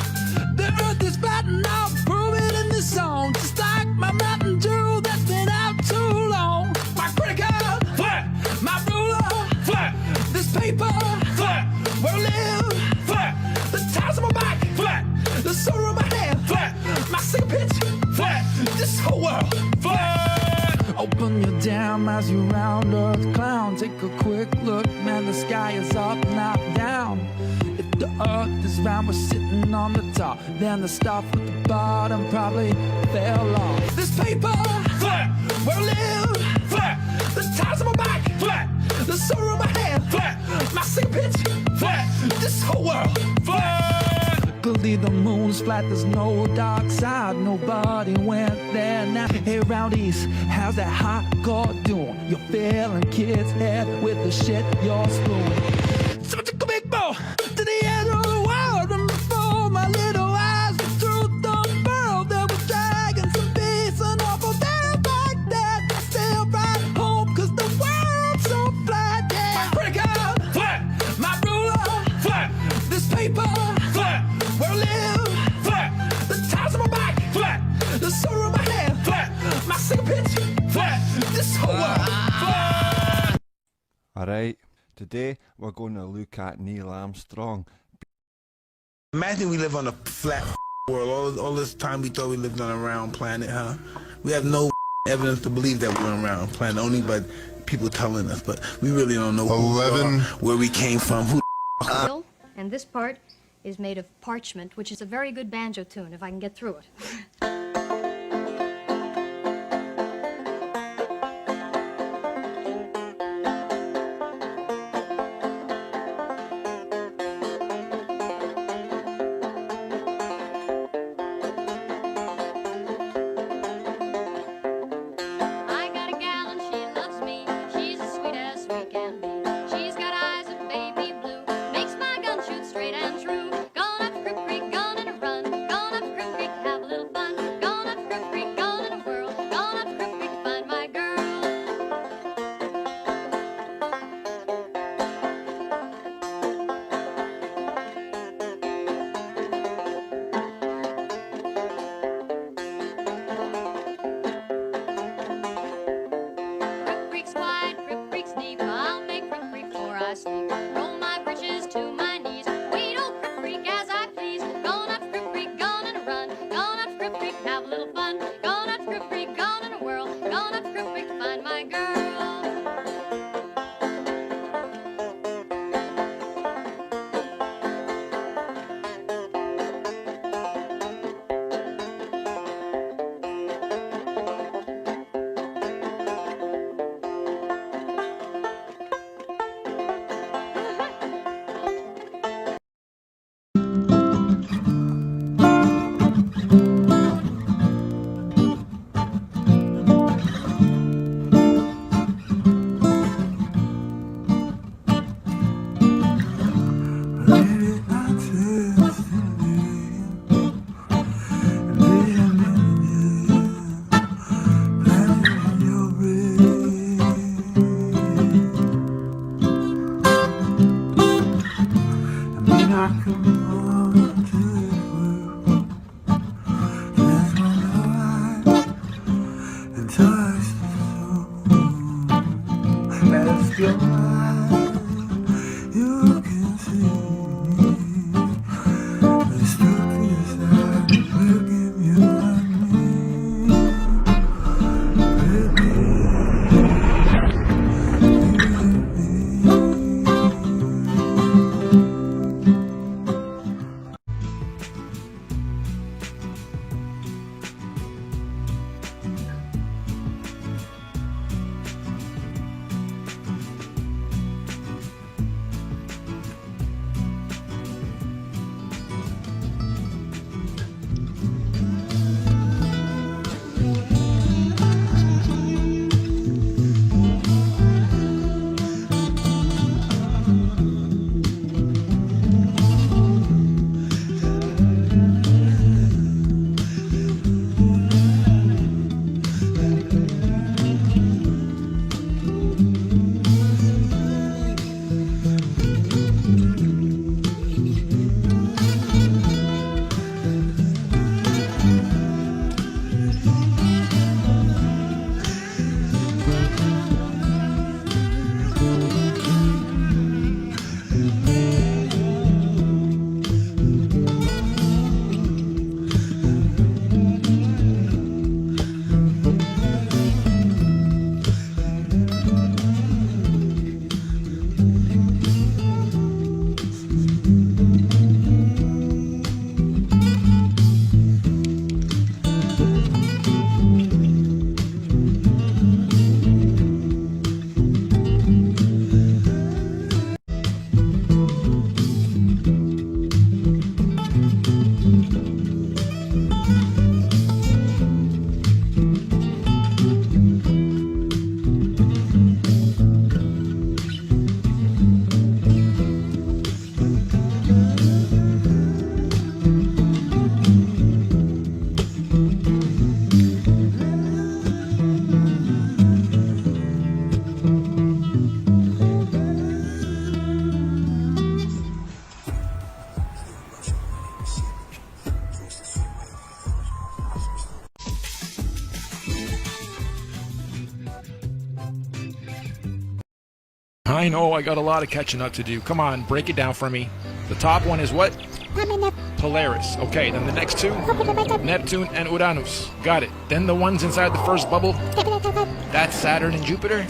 The earth is flat and I'll prove it in this song. Just like my Mountain Dew that's been out too long. My credit card, flat. My ruler, flat. This paper, flat. Where I live, flat. The tires on my back, flat. The soda in my hand, flat. My cigarette pitch, flat. This whole world, flat. Open your dam as you round earth clown. Take a quick look, man, the sky is up, not down. If the earth is round, we're sitting on the top. Then the stuff at the bottom probably fell off. This paper, flat. Where I live, flat. The tires on my back, flat. The soda in my hand, flat. My cigarette pitch, flat. This whole world, flat. Luckily the moon's flat, there's no dark side. Nobody went there now. Hey roundies, how's that hot girl doing? You're filling kids' head with the shit you're spewing. So I took a big bow to the end of the world, and before my little eyes the truth unfurled, there was dragons and beasts and awful things like that. I still ride home cause the world's so flat, yeah. My credit card, flat. My ruler, flat. This paper, flat. Where I live, flat. The tires on my back, flat. The soda in my hand, flat. My cigarette pitch, flat. This whole world, flat. Alright, today we're going to look at Neil Armstrong. Imagine we live on a flat world. All this time we thought we lived on a round planet, huh? We have no evidence to believe that we're on a round planet, only by people telling us, but we really don't know who we are, where we came from, who and this part is made of parchment, which is a very good banjo tune if I can get through it. I got a gal and she loves me. She's as sweet as sweet can be. She's got eyes of baby blue. Makes my gun shoot straight and true. Gone up Crip Creek, gone in a run. Gone up Crip Creek, have a little fun. I know, I got a lot of catching up to do. Come on, break it down for me. The top one is what? Polaris. Okay, then the next two? Neptune and Uranus. Got it. Then the ones inside the first bubble? That's Saturn and Jupiter?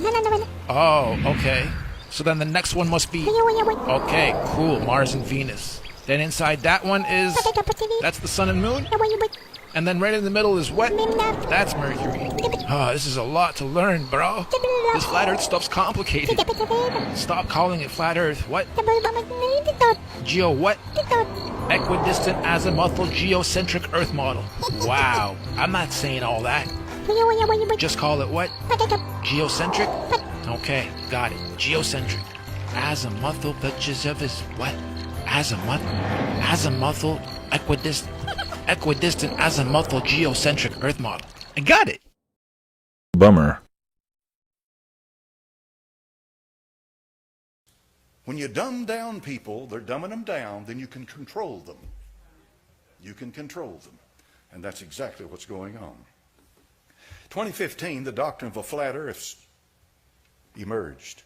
Oh, okay. So then the next one must be... Okay, cool, Mars and Venus. Then inside that one is... That's the sun and moon? And then right in the middle is what? That's Mercury. Ah, this is a lot to learn, bro. This flat earth stuff's complicated. Stop calling it flat earth. What? Geo what? Equidistant azimuthal geocentric earth model. Wow, I'm not saying all that. Just call it what? Geocentric? Okay, got it. Geocentric. Azimuthal bitches of his what? Azimuthal equidistant azimuthal geocentric earth model. I got it. Bummer. When you dumb down people, they're dumbing them down, then you can control them. You can control them. And that's exactly what's going on. 2015, the doctrine of a flat earth emerged.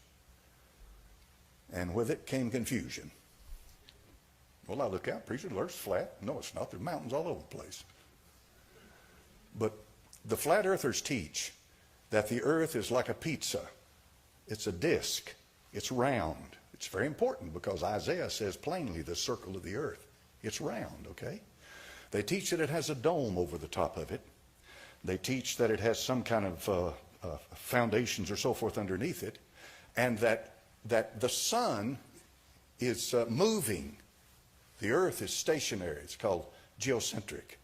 And with it came confusion. Well, I look out, preacher, the earth's flat. No, it's not. There's mountains all over the place. But the flat earthers teach that the earth is like a pizza. It's a disc. It's round. It's very important because Isaiah says plainly the circle of the earth. It's round, okay? They teach that it has a dome over the top of it. They teach that it has some kind of foundations or so forth underneath it. And that the sun is moving. The earth is stationary. It's called geocentric.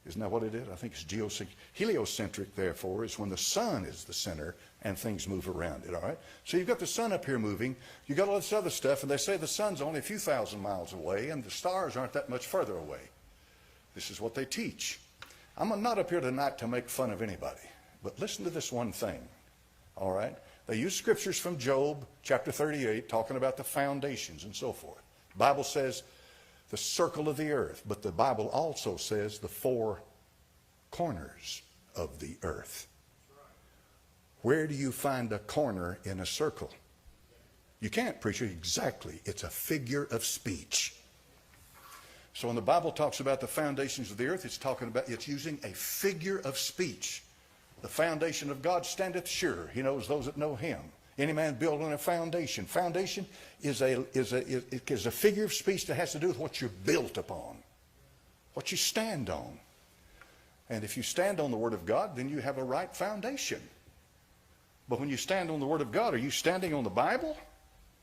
Isn't that what it is? I think it's geocentric. Heliocentric, therefore, is when the sun is the center and things move around it, all right? So you've got the sun up here moving. You've got all this other stuff, and they say the sun's only a few thousand miles away, and the stars aren't that much further away. This is what they teach. I'm not up here tonight to make fun of anybody, but listen to this one thing, all right? They use scriptures from Job, chapter 38, talking about the foundations and so forth. The Bible says the circle of the earth, but the Bible also says the four corners of the earth. Where do you find a corner in a circle? You can't, preacher. Exactly. It's a figure of speech. So when the Bible talks about the foundations of the earth, it's using a figure of speech. The foundation of God standeth sure. He knows those that know him. Any man built on a foundation. Foundation is a figure of speech that has to do with what you're built upon, what you stand on. And if you stand on the Word of God, then you have a right foundation. But when you stand on the Word of God, are you standing on the Bible?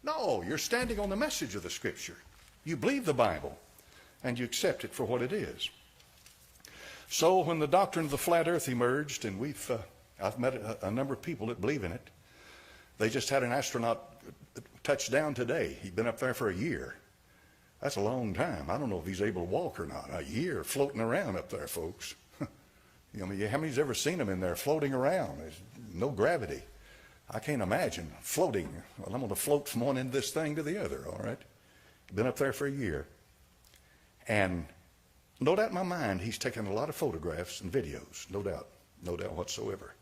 No, you're standing on the message of the Scripture. You believe the Bible, and you accept it for what it is. So when the doctrine of the flat earth emerged, and I've met a number of people that believe in it. They just had an astronaut touch down today. He'd been up there for a year. That's a long time. I don't know if he's able to walk or not. A year floating around up there, folks. You know, how many's ever seen him in there floating around? There's no gravity. I can't imagine floating. Well, I'm going to float from one end of this thing to the other, all right? Been up there for a year. And no doubt in my mind, he's taken a lot of photographs and videos. No doubt whatsoever.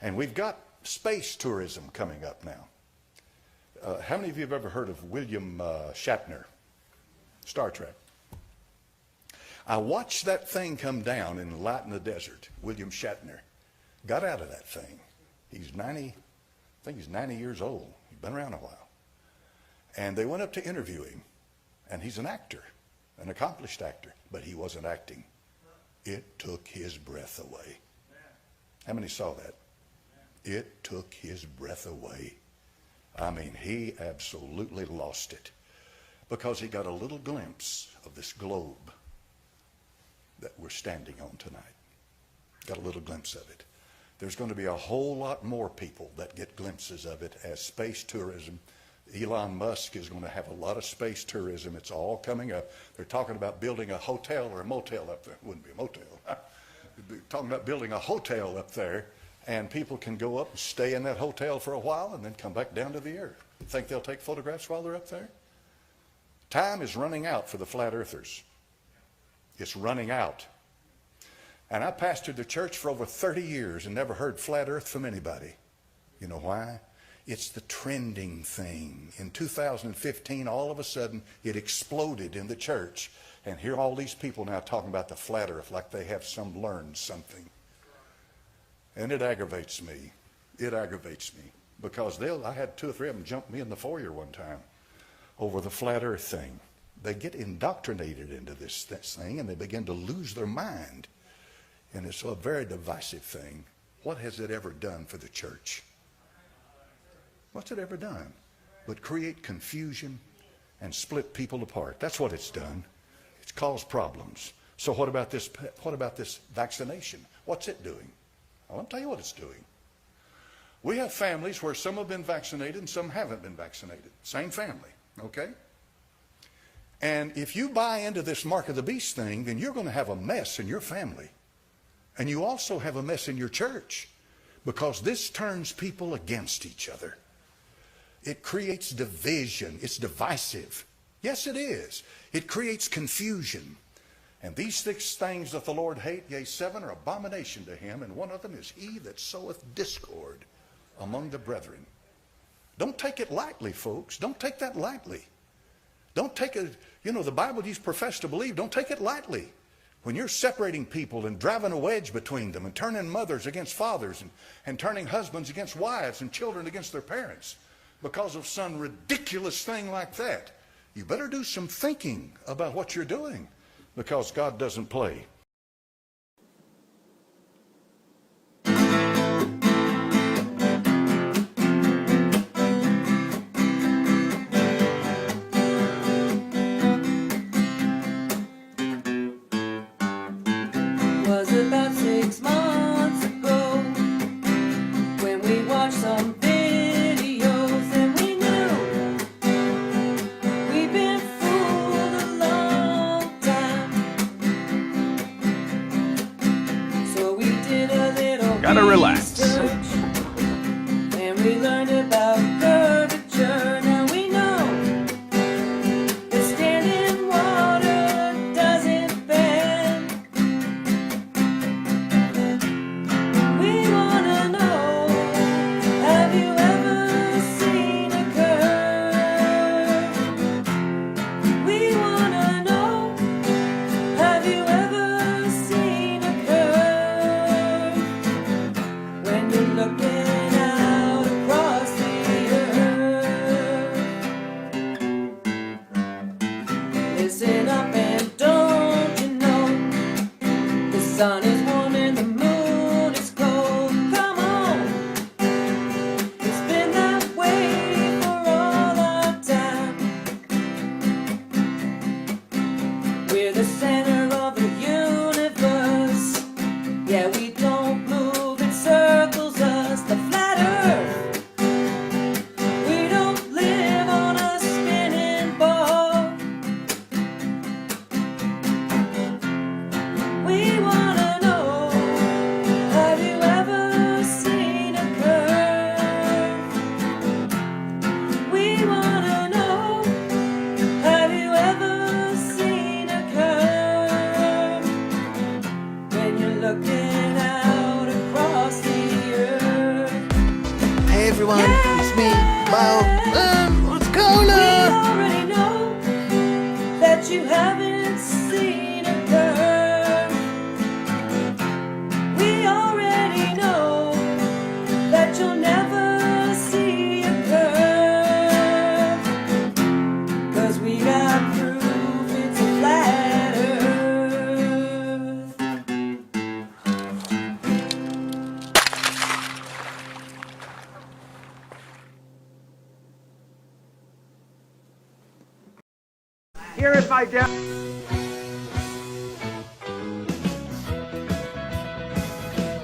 And we've got space tourism coming up now. How many of you have ever heard of William Shatner? Star Trek. I watched that thing come down in Light in the Desert. William Shatner got out of that thing. He's 90, I think he's 90 years old. He's been around a while. And they went up to interview him. And he's an actor, an accomplished actor. But he wasn't acting. It took his breath away. How many saw that? It took his breath away. I mean, he absolutely lost it. Because he got a little glimpse of this globe that we're standing on tonight. Got a little glimpse of it. There's going to be a whole lot more people that get glimpses of it as space tourism. Elon Musk is going to have a lot of space tourism. It's all coming up. They're talking about building a hotel or a motel up there. It wouldn't be a motel. They're talking about building a hotel up there, and people can go up and stay in that hotel for a while and then come back down to the earth. You think they'll take photographs while they're up there? Time is running out for the flat earthers. It's running out. And I pastored the church for over 30 years and never heard flat earth from anybody. You know why? It's the trending thing. In 2015, all of a sudden, it exploded in the church. And here are all these people now talking about the flat earth like they have learned something. And it aggravates me. It aggravates me. Because I had 2 or 3 of them jump me in the foyer one time over the flat earth thing. They get indoctrinated into this thing and they begin to lose their mind. And it's a very divisive thing. What has it ever done for the church? What's it ever done? But create confusion and split people apart. That's what it's done. It's caused problems. So what about this vaccination? What's it doing? Well, I'll tell you what it's doing. We have families where some have been vaccinated and some haven't been vaccinated. Same family, okay? And if you buy into this mark of the beast thing, then you're going to have a mess in your family. And you also have a mess in your church because this turns people against each other. It creates division. It's divisive. Yes, it is. It creates confusion. And these 6 things that the Lord hate, yea, 7 are abomination to him, and one of them is he that soweth discord among the brethren. Don't take it lightly, folks. Don't take that lightly. Don't take it, the Bible you profess to believe, don't take it lightly. When you're separating people and driving a wedge between them and turning mothers against fathers and turning husbands against wives and children against their parents because of some ridiculous thing like that, you better do some thinking about what you're doing because God doesn't play. Was about 6 months ago when we watched some videos and we knew we've been fooled a long time. So we did a little Gotta relax. research and we learned about curvature. Now we know that standing water doesn't bend. We wanna know, have you ever seen a curve? We wanna know, have you ever seen a curve? When you're looking out across the earth. Listen up and don't you know, the sun is warm and the moon is cold. Come on, it's been that way for all our time. We're the center of the universe. Yeah, we don't move, it circles us. The flat earth, we don't live on a spinning ball. We wanna know, have you ever seen a curve? We wanna know, have you ever seen a curve? When you're looking out across the earth. Hey everyone, it's me, Mo. What's going We on? already know that you haven't seen a curve. We already know that you'll never see a curve. 'Cause we got proof it's a flat earth. Here is my dad.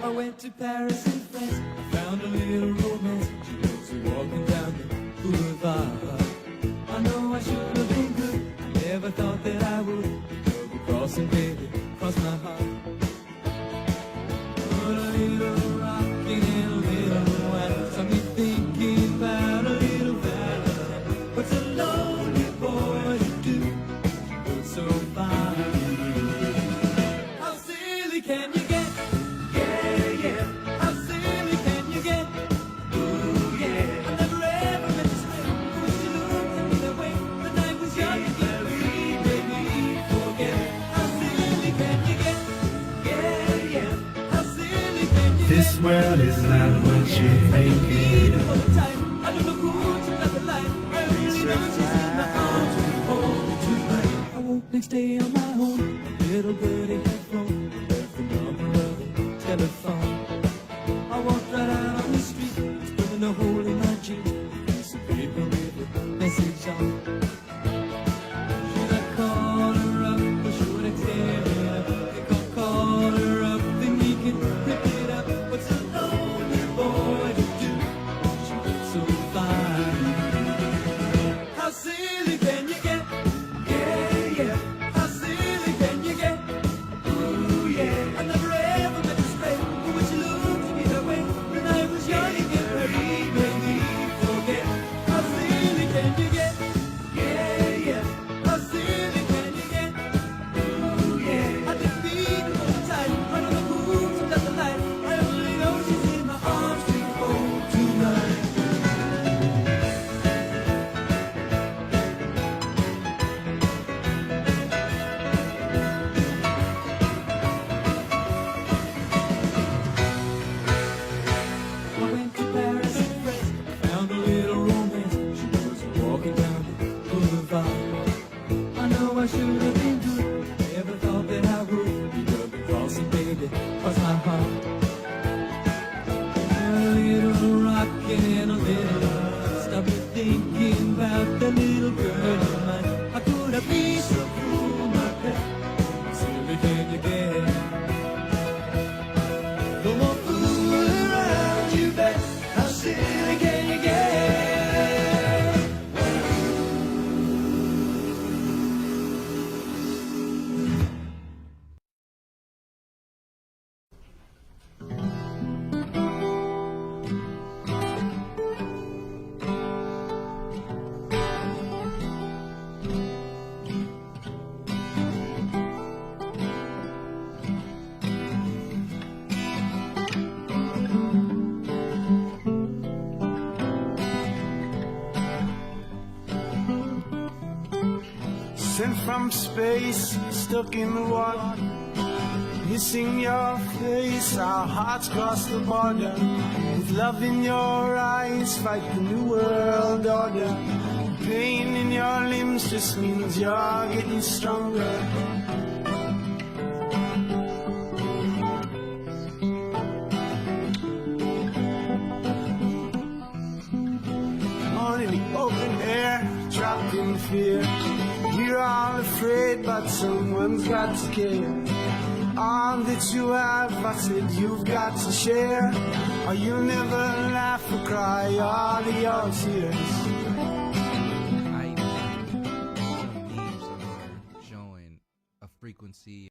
I went to Paris in France. I found a little romance. She goes walking down the boulevard. I know I should have been good. I never thought that I would. Double crossing, baby, cross my heart. Put a little rocking and a little wine. Some me thinking about a little valley. What's a lonely boy to do? Goes so fine. How silly can you get? Yeah, yeah. How silly can you get? Ooh, yeah. I never This world is not what you think it is. Next day on my own, little birdie had flown, left the number of the telephone. I walked right out on the street, putting a hole in my jeans, piece of paper with a message on. Should I call her up or should I tear it up? Think I'll call her up, then we can rip it up. What's a lonely boy to do? She looks so fine. How silly can you get? How silly can you get? Ooh, yeah. I never ever meant to stray, but when she looked at me that way, when I was young again, her heat made me forget. How silly can you get? Yeah. How silly can you get? Ooh, yeah. I didn't beat her all the time, right on the moves and down the light. I only know she's in my arms too cold tonight. I went to Paris with friends, found a little romance. She was walking down the boulevard. I know I should have been good. I never thought that I would be double crossing, baby, cross my heart. A little rockin' and a little love. Stop me thinking about the little girl of mine. How could I be so cruel, my pet? Silly can you get? No more fooling around, you bet. How silly can you get? Sent from space, stuck in the water, missing your face. Our hearts cross the border, with love in your eyes, fight the new world order. Pain in your limbs just means you're getting stronger. On in the open air, trapped in fear. We're all afraid, but someone's got to care. All that you have, I said you've got to share, or you'll never laugh or cry all of your tears. Showing a frequency.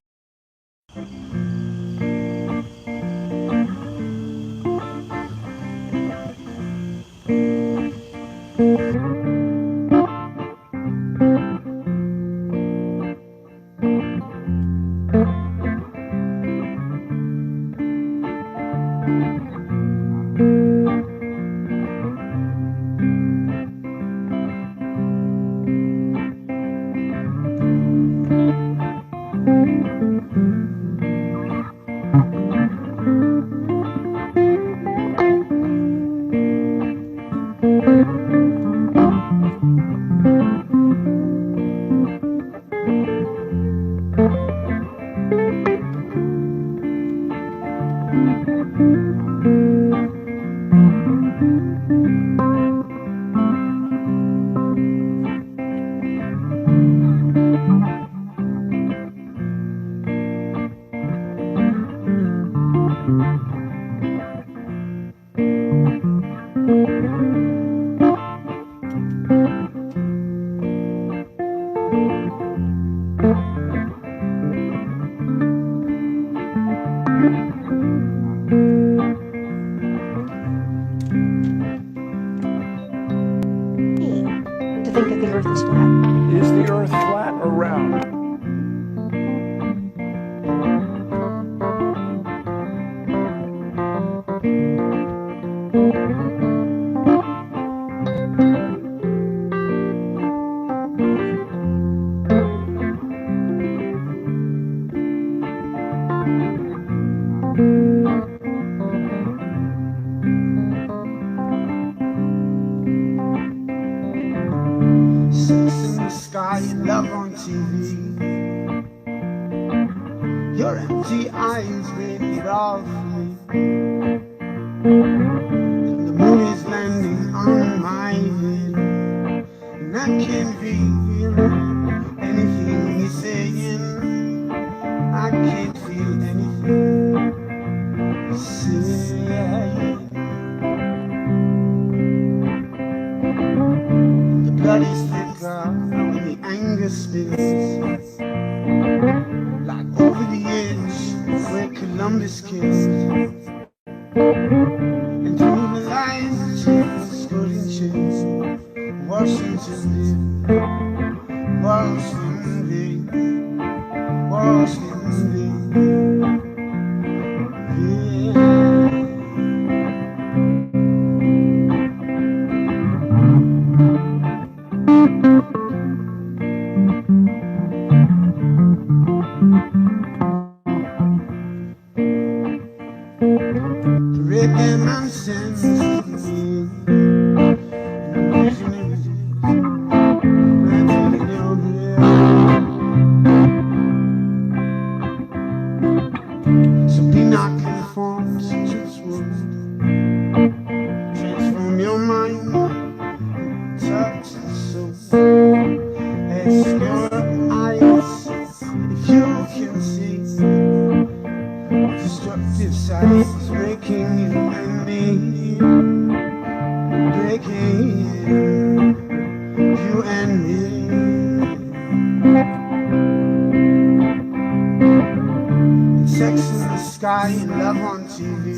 Your empty eyes break it off me. The moon is landing on my head, and I can't feel anything you're saying. I can't feel anything you're saying. The blood is thicker when the anger spills, like over the edge where Columbus kissed. And through the lines of chains, golden chains, Washington did, Washington did, Washington did, so be not conformed to this world. Transform your mind, touch the soul. Ask your eyes if you can see destructive sides breaking you and me, breaking you and me. Sex in the sky and love on TV.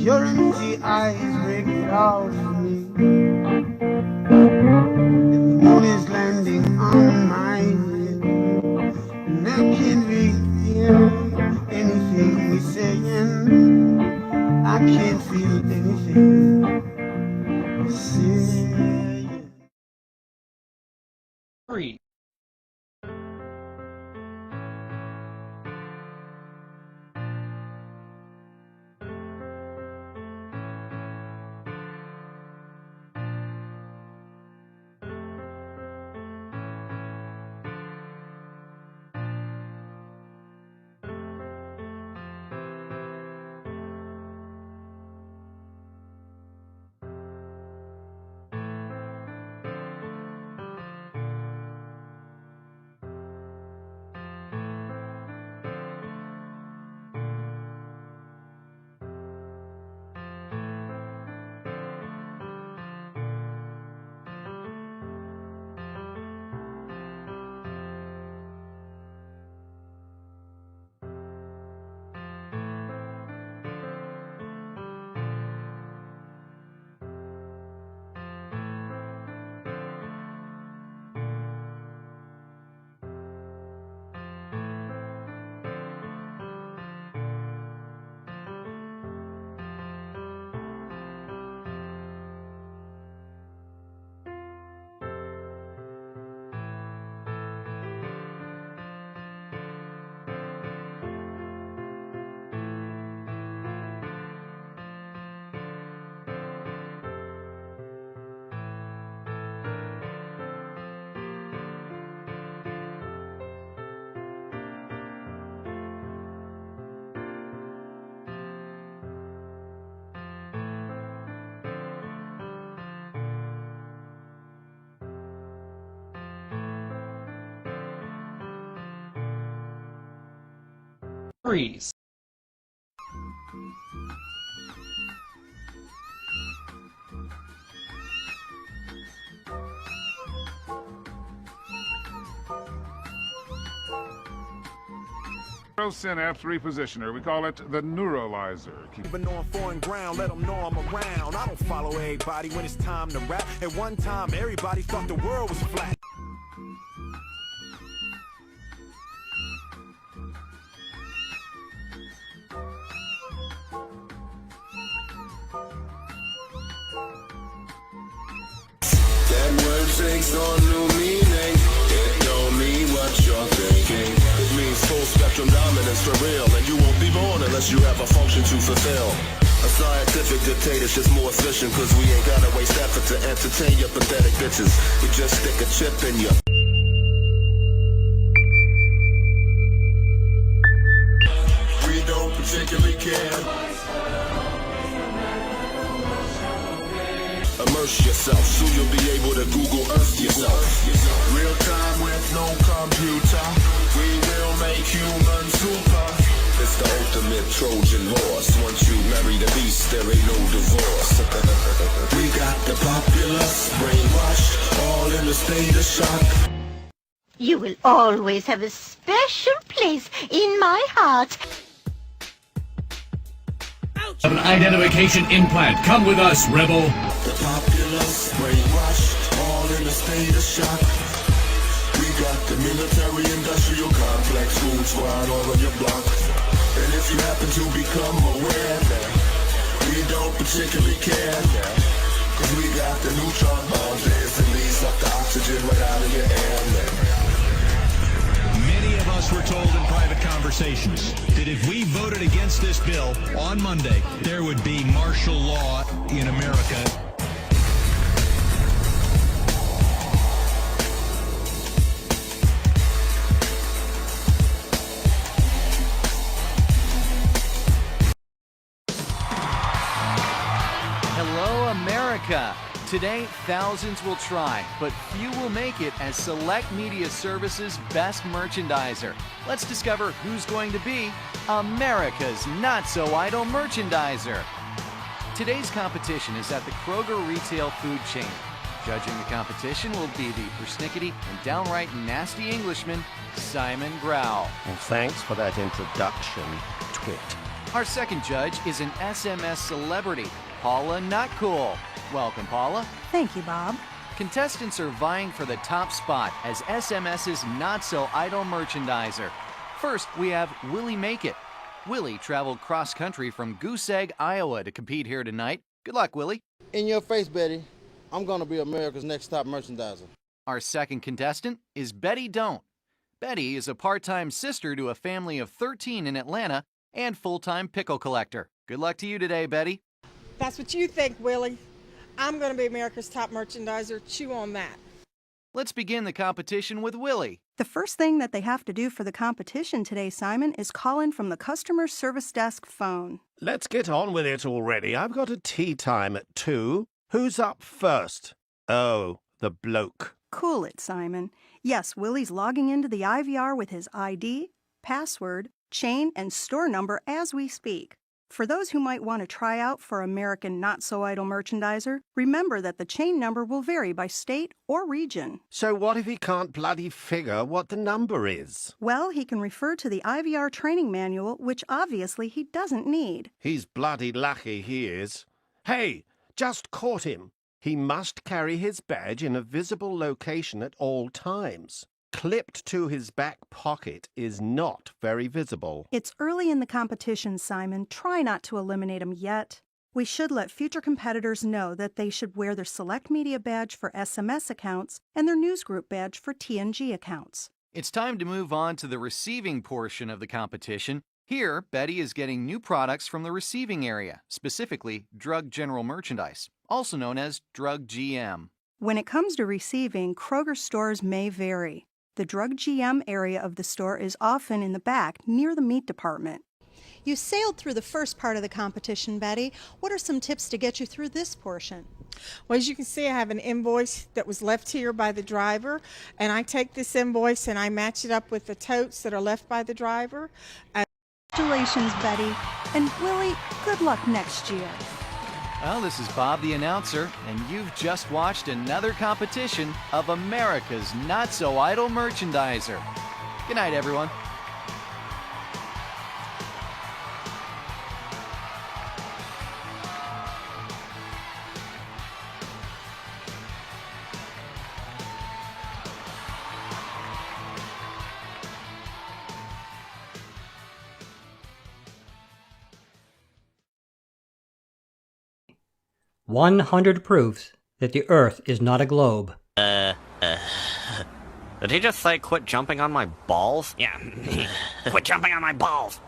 Your empty eyes break it all for me. And the moon is landing on my head, and I can't feel anything you're saying. I can't feel anything you're saying. Three. Freeze. Neurosynapse repositioner. We call it the neuralizer. Even on foreign ground, let them know I'm around. I don't follow everybody when it's time to rap. At one time, everybody thought the world was flat. That word takes on new meaning. It don't mean what you're thinking. It means full spectrum dominance for real. And you won't be born unless you have a function to fulfill. A scientific dictatorship's more efficient, cause we ain't gotta waste effort to entertain your pathetic bitches. We just stick a chip in you. can. Immerse yourself, so you'll be able to Google Earth yourself. Real time with no computer, we will make humans super. It's the ultimate Trojan horse. Once you marry the beast, there ain't no divorce. We got the populace brainwashed, all in a state of shock. You will always have a special place in my heart. An identification implant. Come with us, Rebel. The populace brainwashed, all in a state of shock. We got the military industrial complex, goon squad all on your block. And if you happen to become aware that we don't particularly care, cause we got the neutron bombs that instantly suck the oxygen right out of your air, man. Many of us were told in private conversations that if we voted against this bill on Monday, there would be martial law in America. Hello, America. Today, thousands will try, but few will make it as Select Media Services' best merchandiser. Let's discover who's going to be America's not-so-idle merchandiser. Today's competition is at the Kroger retail food chain. Judging the competition will be the persnickety and downright nasty Englishman, Simon Grau. Well, thanks for that introduction, Twit. Our second judge is an SMS celebrity, Paula Nutcool. Welcome, Paula. Thank you, Bob. Contestants are vying for the top spot as SMS's not-so-idle merchandiser. First, we have Willie Make It. Willie traveled cross-country from Goose Egg, Iowa to compete here tonight. Good luck, Willie. In your face, Betty. I'm going to be America's next top merchandiser. Our second contestant is Betty Don't. Betty is a part-time sister to a family of 13 in Atlanta and full-time pickle collector. Good luck to you today, Betty. That's what you think, Willie. I'm going to be America's top merchandiser. Chew on that. Let's begin the competition with Willie. The first thing that they have to do for the competition today, Simon, is call in from the customer service desk phone. Let's get on with it already. I've got a tea time at 2. Who's up first? Oh, the bloke. Cool it, Simon. Yes, Willie's logging into the IVR with his ID, password, chain, and store number as we speak. For those who might want to try out for American Not-So-Idle Merchandiser, remember that the chain number will vary by state or region. So what if he can't bloody figure what the number is? Well, he can refer to the IVR training manual, which obviously he doesn't need. He's bloody lucky he is. Hey, just caught him. He must carry his badge in a visible location at all times. Clipped to his back pocket is not very visible. It's early in the competition, Simon. Try not to eliminate him yet. We should let future competitors know that they should wear their Select Media badge for SMS accounts and their Newsgroup badge for TNG accounts. It's time to move on to the receiving portion of the competition. Here, Betty is getting new products from the receiving area, specifically Drug General Merchandise, also known as Drug GM. When it comes to receiving, Kroger stores may vary. The Drug GM area of the store is often in the back, near the meat department. You sailed through the first part of the competition, Betty. What are some tips to get you through this portion? Well, as you can see, I have an invoice that was left here by the driver, and I take this invoice and I match it up with the totes that are left by the driver. Congratulations, Betty. And Willie, good luck next year. Well, this is Bob the announcer, and you've just watched another competition of America's Not-So-Idle Merchandiser. Good night, everyone. "100 proofs that the Earth is not a globe." Did he just say quit jumping on my balls? Yeah, quit jumping on my balls.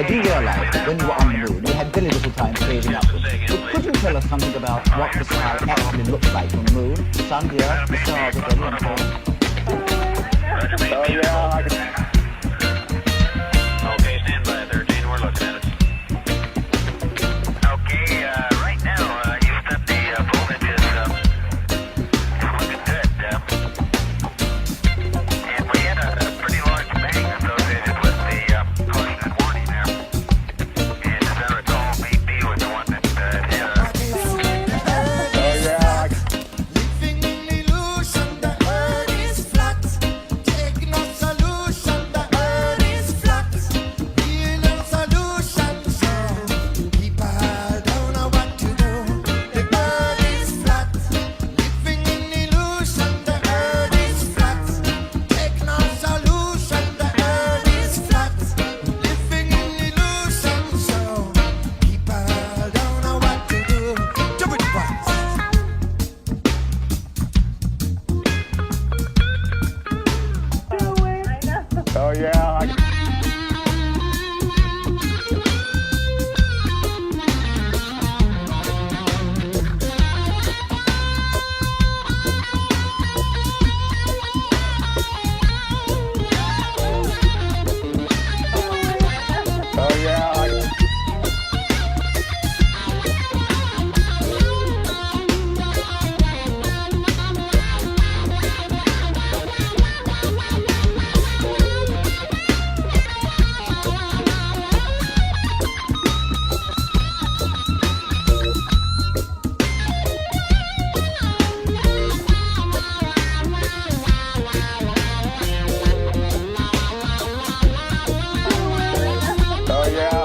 do realize that when you were on the moon, you had very little time phasing upwards. But could you tell us something about what the sky actually looks like from the moon, the sun, the earth, the stars, if any, and so on? Oh, yeah. Okay, stand by, 13. We're looking at it. Okay, right now, you said the voltage is looking good. And we had a pretty large bang associated with the caution and warning there. And as I recall, BP was the one that hit us. Oh, yeah. Oh, yeah. Oh, yeah. Oh, yeah.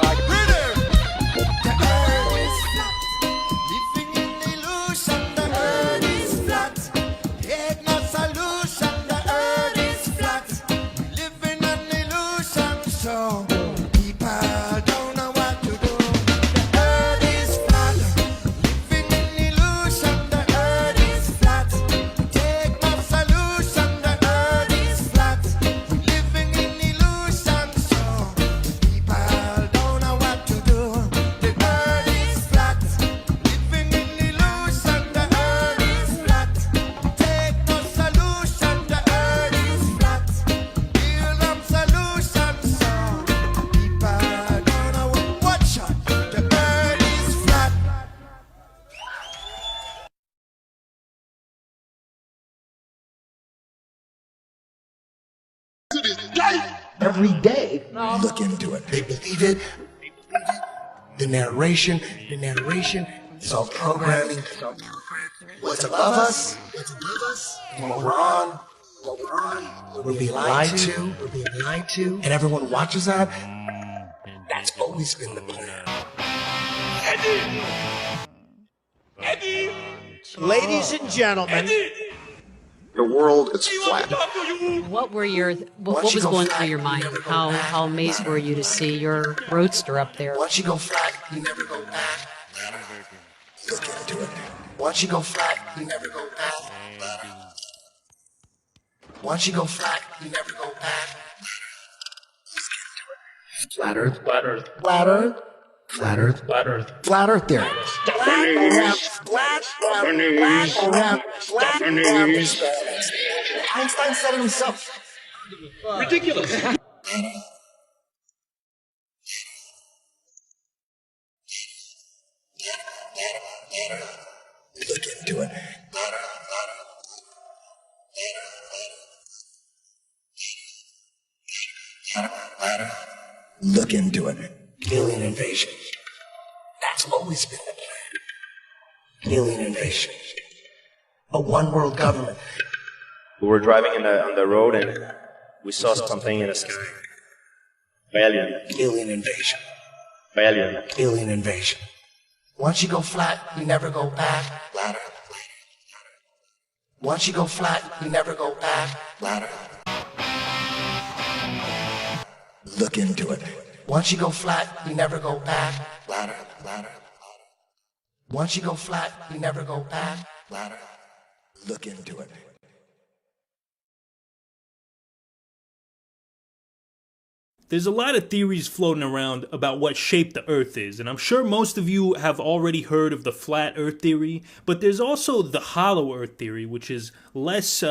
Every day, look into it. They believe it. The narration is all programming. What's above us, what we're on, we're being lied to, and everyone watches that. That's always been the plan. Eddie! Ladies and gentlemen, the world is flat. What was going through your mind? How amazed were you to see your roadster up there? Once you go flat, you never go back. Look into it. Once you go flat, you never go back. Once you go flat, you never go back. Flat Earth, flat Earth, flat Earth, flat Earth, flat Earth, flat Earth theory. Einstein said it himself. Ridiculous. Look into it. Look into it. Alien invasion. That's always been the plan. Alien invasion. A one-world government. We were driving on the road and we saw something in the sky. Alien. Alien invasion. Alien. Alien invasion. Once you go flat, you never go back. Ladder. Once you go flat, you never go back. Ladder. Look into it. Once you go flat, you never go back. Ladder. Once you go flat, you never go back. Ladder. Look into it. There's a lot of theories floating around about what shape the Earth is, and I'm sure most of you have already heard of the flat Earth theory, but there's also the hollow Earth theory, which is less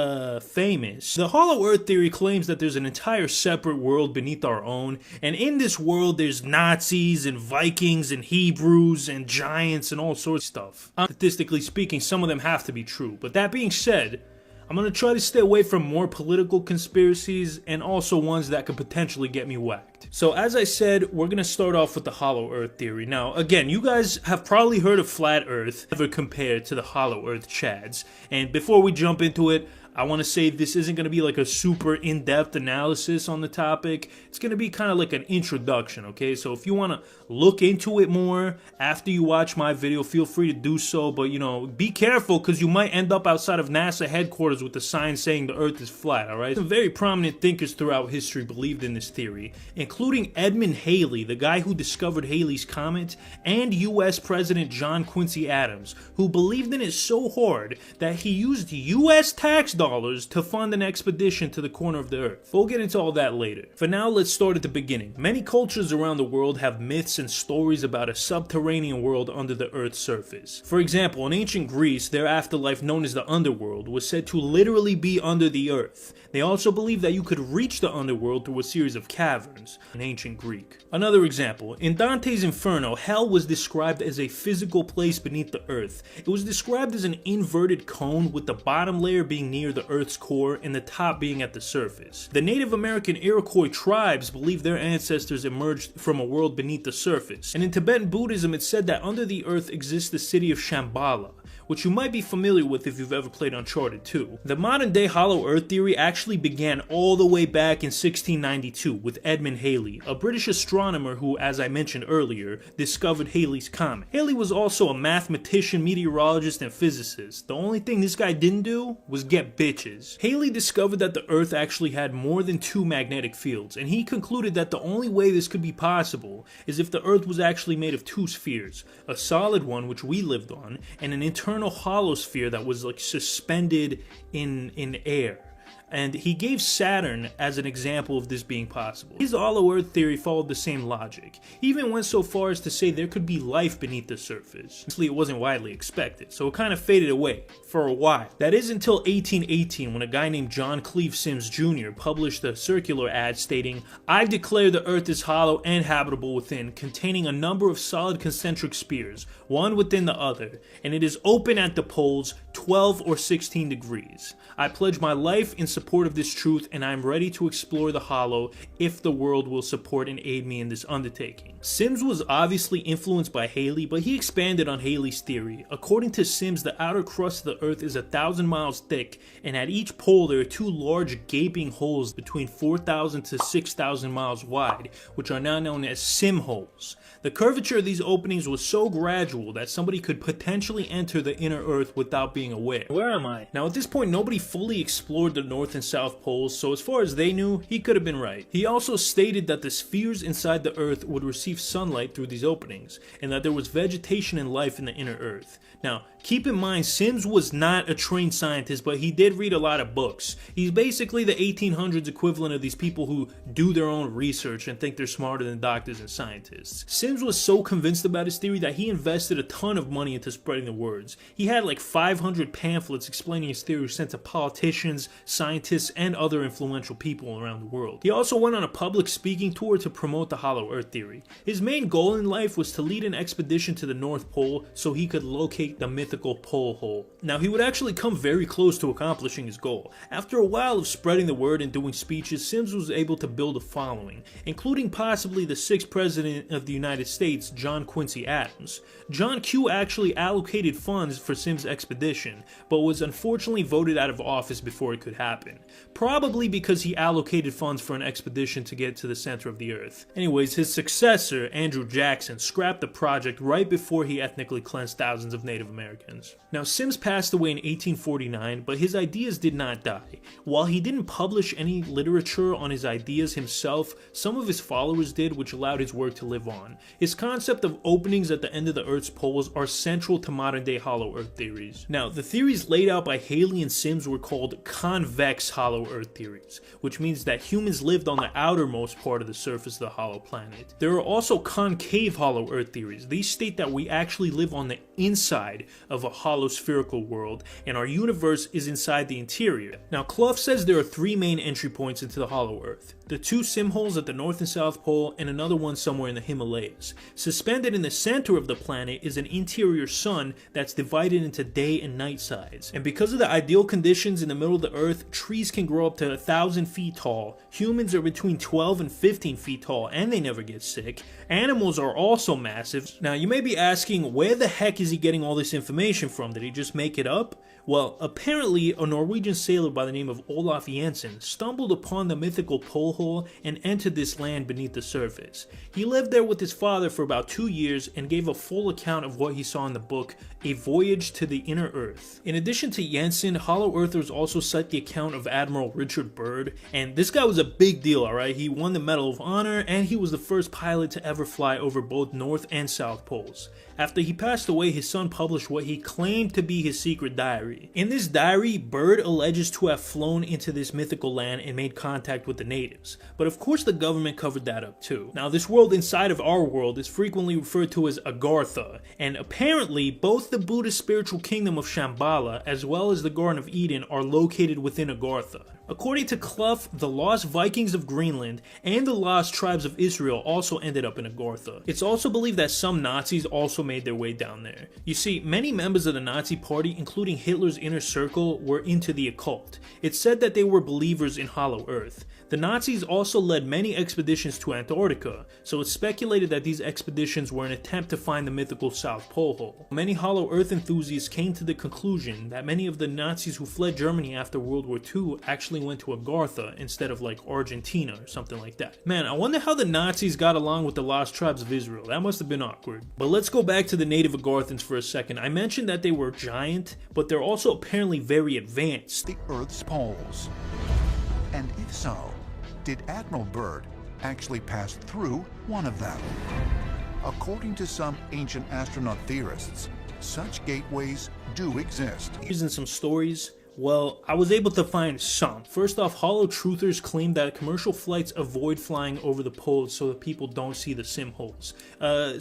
famous. The hollow Earth theory claims that there's an entire separate world beneath our own, and in this world there's Nazis and Vikings and Hebrews and giants and all sorts of stuff. Statistically speaking, some of them have to be true, but that being said, I'm going to try to stay away from more political conspiracies and also ones that could potentially get me whacked. So as I said, we're going to start off with the hollow Earth theory. Now, again, you guys have probably heard of flat Earth, never compared to the hollow Earth chads. And before we jump into it, I want to say this isn't going to be like a super in-depth analysis on the topic. It's going to be kind of like an introduction, okay? So if you want to look into it more after you watch my video, feel free to do so. But, you know, be careful because you might end up outside of NASA headquarters with a sign saying the Earth is flat, all right? Some very prominent thinkers throughout history believed in this theory, including Edmund Halley, the guy who discovered Halley's Comet, and U.S. President John Quincy Adams, who believed in it so hard that he used U.S. tax dollars to fund an expedition to the corner of the Earth. We'll get into all that later. For now, let's start at the beginning. Many cultures around the world have myths and stories about a subterranean world under the Earth's surface. For example, in ancient Greece, their afterlife, known as the underworld, was said to literally be under the Earth. They also believed that you could reach the underworld through a series of caverns in ancient Greek. Another example, in Dante's Inferno, hell was described as a physical place beneath the Earth. It was described as an inverted cone with the bottom layer being near the Earth's core and the top being at the surface. The Native American Iroquois tribes believed their ancestors emerged from a world beneath the surface. And in Tibetan Buddhism, it's said that under the Earth exists the city of Shambhala, which you might be familiar with if you've ever played Uncharted 2. The modern day hollow Earth theory actually began all the way back in 1692 with Edmund Halley, a British astronomer who, as I mentioned earlier, discovered Halley's Comet. Halley was also a mathematician, meteorologist, and physicist. The only thing this guy didn't do was get bitches. Halley discovered that the Earth actually had more than 2 magnetic fields, and he concluded that the only way this could be possible is if the Earth was actually made of 2 spheres, a solid one which we lived on, and an internal hollow sphere that was like suspended in air. And he gave Saturn as an example of this being possible. His hollow Earth theory followed the same logic. He even went so far as to say there could be life beneath the surface. Actually, it wasn't widely expected, so it kind of faded away for a while. That is until 1818, when a guy named John Cleve Sims Jr. published a circular ad stating, "I declare the Earth is hollow and habitable within, containing a number of solid concentric spheres, one within the other, and it is open at the poles 12 or 16 degrees. I pledge my life in support of this truth, and I am ready to explore the hollow if the world will support and aid me in this undertaking." Sims was obviously influenced by Halley, but he expanded on Halley's theory. According to Sims, the outer crust of the Earth is 1,000 miles thick, and at each pole there are 2 large gaping holes between 4,000 to 6,000 miles wide, which are now known as sim holes. The curvature of these openings was so gradual that somebody could potentially enter the inner Earth without being aware. Where am I? Now at this point, nobody fully explored the North and South poles, so as far as they knew, he could have been right. He also stated that the spheres inside the Earth would receive sunlight through these openings, and that there was vegetation and life in the inner Earth. Now, keep in mind, Sims was not a trained scientist, but he did read a lot of books. He's basically the 1800s equivalent of these people who do their own research and think they're smarter than doctors and scientists. Sims was so convinced about his theory that he invested a ton of money into spreading the words. He had like 500 pamphlets explaining his theory sent to politicians, scientists, and other influential people around the world. He also went on a public speaking tour to promote the hollow Earth theory. His main goal in life was to lead an expedition to the North Pole so he could locate the mythical pole hole. Now, he would actually come very close to accomplishing his goal. After a while of spreading the word and doing speeches, Sims was able to build a following, including possibly the 6th President of the United States, John Quincy Adams. John Q actually allocated funds for Sims' expedition, but was unfortunately voted out of office before it could happen. Probably because he allocated funds for an expedition to get to the center of the Earth. Anyways, his successor, Andrew Jackson, scrapped the project right before he ethnically cleansed thousands of Native Americans. Now, Sims passed away in 1849, but his ideas did not die. While he didn't publish any literature on his ideas himself, some of his followers did, which allowed his work to live on. His concept of openings at the end of the Earth's poles are central to modern-day hollow Earth theories. Now, the theories laid out by Halley and Sims were called convex hollow Earth theories, which means that humans lived on the outermost part of the surface of the hollow planet. There are also concave hollow Earth theories. These state that we actually live on the inside of a hollow spherical world, and our universe is inside the interior. Now, Clough says there are 3 main entry points into the hollow Earth. The 2 sim holes at the North and South Pole, and another one somewhere in the Himalayas. Suspended in the center of the planet is an interior sun that's divided into day and night sides. And because of the ideal conditions in the middle of the Earth, trees can grow up to 1,000 feet tall, humans are between 12 and 15 feet tall, and they never get sick. Animals are also massive. Now, you may be asking, where the heck is he getting all this information from? Did he just make it up? Well, apparently a Norwegian sailor by the name of Olaf Jensen stumbled upon the mythical pole hole and entered this land beneath the surface. He lived there with his father for about 2 years and gave a full account of what he saw in the book, A Voyage to the Inner Earth. In addition to Jensen, Hollow Earthers also cite the account of Admiral Richard Byrd, and this guy was a big deal, alright? He won the Medal of Honor, and he was the first pilot to ever fly over both North and South Poles. After he passed away, his son published what he claimed to be his secret diary. In this diary, Byrd alleges to have flown into this mythical land and made contact with the natives. But of course the government covered that up too. Now, this world inside of our world is frequently referred to as Agartha, and apparently both the Buddhist spiritual kingdom of Shambhala as well as the Garden of Eden are located within Agartha. According to Clough, the lost Vikings of Greenland and the lost tribes of Israel also ended up in Agartha. It's also believed that some Nazis also made their way down there. You see, many members of the Nazi party, including Hitler's inner circle, were into the occult. It's said that they were believers in Hollow Earth. The Nazis also led many expeditions to Antarctica, so it's speculated that these expeditions were an attempt to find the mythical South Pole hole. Many Hollow Earth enthusiasts came to the conclusion that many of the Nazis who fled Germany after World War II actually went to Agartha instead of like Argentina or something like that. Man, I wonder how the Nazis got along with the lost tribes of Israel. That must have been awkward. But let's go back to the native Agarthans for a second. I mentioned that they were giant, but they're also apparently very advanced. The Earth's poles. And if so, did Admiral Byrd actually pass through one of them? According to some ancient astronaut theorists, such gateways do exist. Using some stories. Well, I was able to find some. First off, Hollow Truthers claim that commercial flights avoid flying over the poles so that people don't see the sim holes.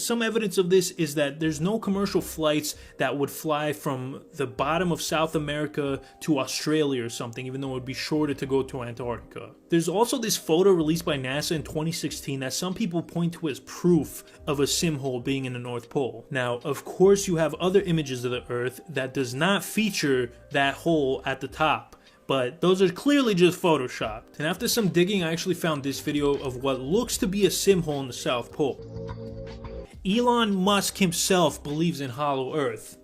Some evidence of this is that there's no commercial flights that would fly from the bottom of South America to Australia or something, even though it would be shorter to go to Antarctica. There's also this photo released by NASA in 2016 that some people point to as proof of a sim hole being in the North Pole. Now, of course, you have other images of the Earth that does not feature that hole at the top, but those are clearly just photoshopped. And after some digging, I actually found this video of what looks to be a sim hole in the South Pole. Elon Musk himself believes in Hollow Earth.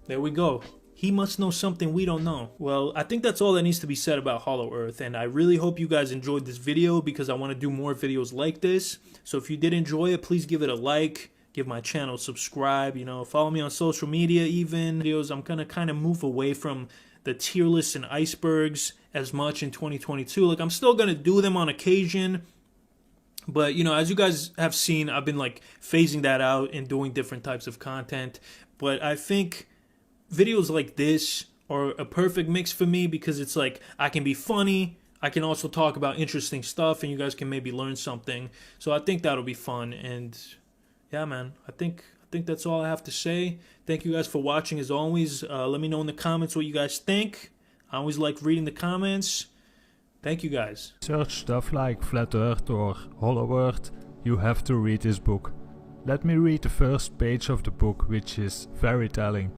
There we go. He must know something we don't know. Well, I think that's all that needs to be said about Hollow Earth, and I really hope you guys enjoyed this video because I want to do more videos like this. So if you did enjoy it, please give it a like. Give my channel a subscribe, you know, follow me on social media even. Videos, I'm gonna kind of move away from the tier lists and icebergs as much in 2022. Like, I'm still gonna do them on occasion, but you know, as you guys have seen, I've been like phasing that out and doing different types of content. But I think videos like this are a perfect mix for me because it's like I can be funny, I can also talk about interesting stuff, and you guys can maybe learn something. So I think that'll be fun. And yeah, man, I think that's all I have to say. Thank you guys for watching as always. Let me know in the comments what you guys think. I always like reading the comments. Thank you guys. Search stuff like Flat Earth or Hollow Earth, you have to read this book. Let me read the first page of the book, which is very telling.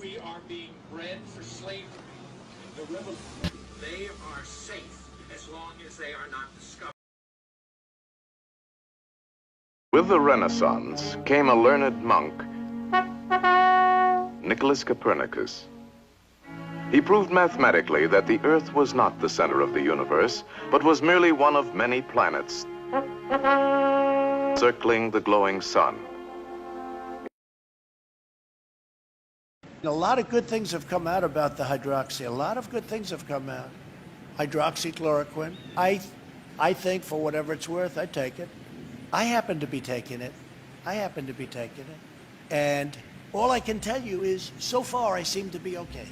We are being bred for slavery. They are safe as long as they are not discovered. With the Renaissance came a learned monk, Nicholas Copernicus. He proved mathematically that the Earth was not the center of the universe, but was merely one of many planets. circling the glowing sun. A lot of good things have come out about the hydroxy. A lot of good things have come out. Hydroxychloroquine. I think, for whatever it's worth, I take it. I happen to be taking it. And all I can tell you is, so far, I seem to be okay.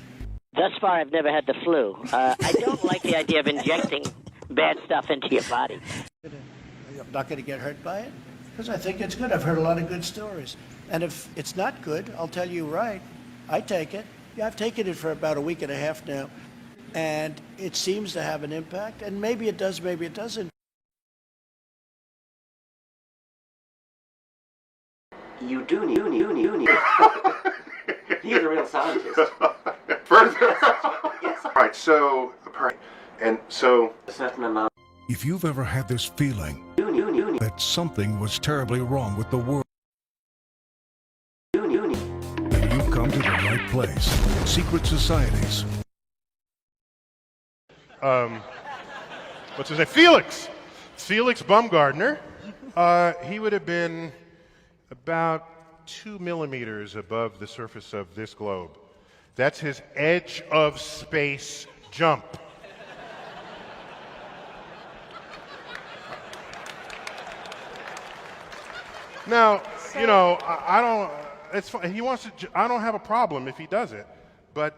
Thus far, I've never had the flu. I don't like the idea of injecting bad stuff into your body. I'm not going to get hurt by it, because I think it's good. I've heard a lot of good stories. And if it's not good, I'll tell you right. I take it. Yeah, I've taken it for about a week and a half now. And it seems to have an impact. And maybe it does, maybe it doesn't. You do need. He's a real scientist. Yes. Right, so, and so... If you've ever had this feeling that something was terribly wrong with the world, then you've come to the right place. Secret societies. What's his name? Felix Baumgartner. He would have been about 2 millimeters above the surface of this globe. That's his edge of space jump. Now, you know, I don't. It's he wants to. I don't have a problem if he does it, but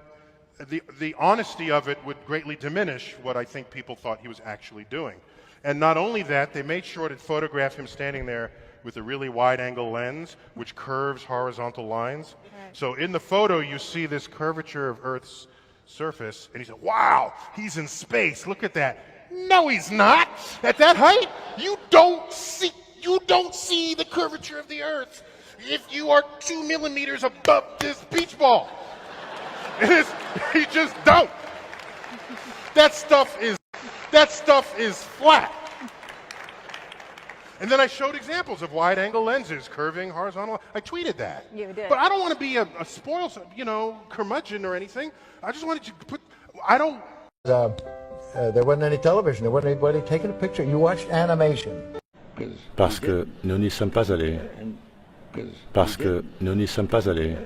the honesty of it would greatly diminish what I think people thought he was actually doing. And not only that, they made sure to photograph him standing there with a really wide-angle lens, which curves horizontal lines. Right. So in the photo, you see this curvature of Earth's surface, and he said, "Wow, he's in space. Look at that." No, he's not. At that height, you don't see the curvature of the Earth if you are 2 millimeters above this beach ball. You just don't. That stuff is flat. And then I showed examples of wide-angle lenses curving horizontal. I tweeted that. You did. But I don't want to be a spoiled, curmudgeon or anything. I just wanted to put. I don't. There wasn't any television. There wasn't anybody taking a picture. You watched animation. Parce que nous n'y sommes pas allés. Parce que nous n'y sommes pas allés.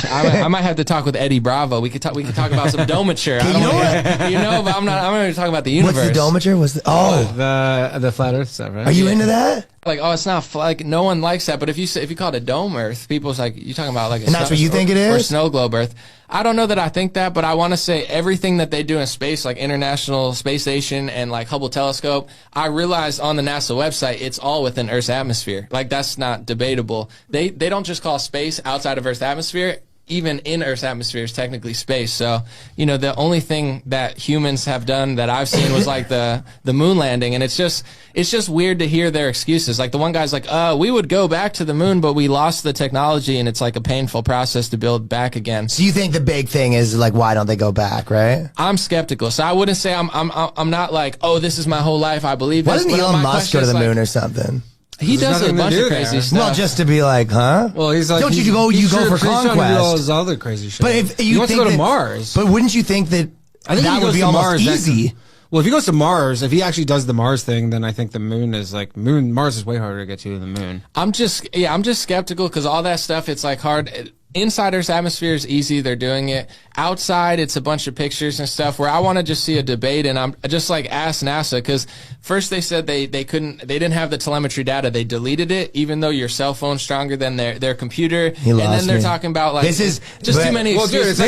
I might have to talk with Eddie Bravo. We could talk about some domature. But I'm going to talk about the universe. What's the domature? The flat Earth stuff, right? Are you into that? Like, it's not like no one likes that. But if you call it a dome Earth, people's like, you're talking about like a and that's what you think it is, or snow globe Earth. I don't know that I think that, but I want to say everything that they do in space, like International Space Station and like Hubble Telescope, I realized on the NASA website it's all within Earth's atmosphere. Like, that's not debatable. They don't just call space outside of Earth's atmosphere. Even in Earth's atmosphere is technically space. So, the only thing that humans have done that I've seen was like the moon landing, and it's just weird to hear their excuses. Like, the one guy's like, we would go back to the moon, but we lost the technology, and it's like a painful process to build back again. So you think the big thing is like, why don't they go back, right? I'm skeptical. So I wouldn't say I'm not like, this is my whole life, I believe this. Why doesn't Elon Musk go to the moon or something? He does a bunch of crazy stuff. Well, just to be like, huh? Well, he's like, don't you go for conquest? Do all this other crazy shit. But if you he wants to go to Mars. But wouldn't you think that that would be almost easy? Well, if he goes to Mars, if he actually does the Mars thing, then I think the moon is like Mars is way harder to get to than the moon. I'm just skeptical because all that stuff, it's like hard. Inside Earth's atmosphere is easy. They're doing it. Outside, it's a bunch of pictures and stuff where I want to just see a debate, and I'm just like ask NASA, because first they said they didn't have the telemetry data. They deleted it, even though your cell phone's stronger than their computer. And then they're talking about like this is just too many excuses.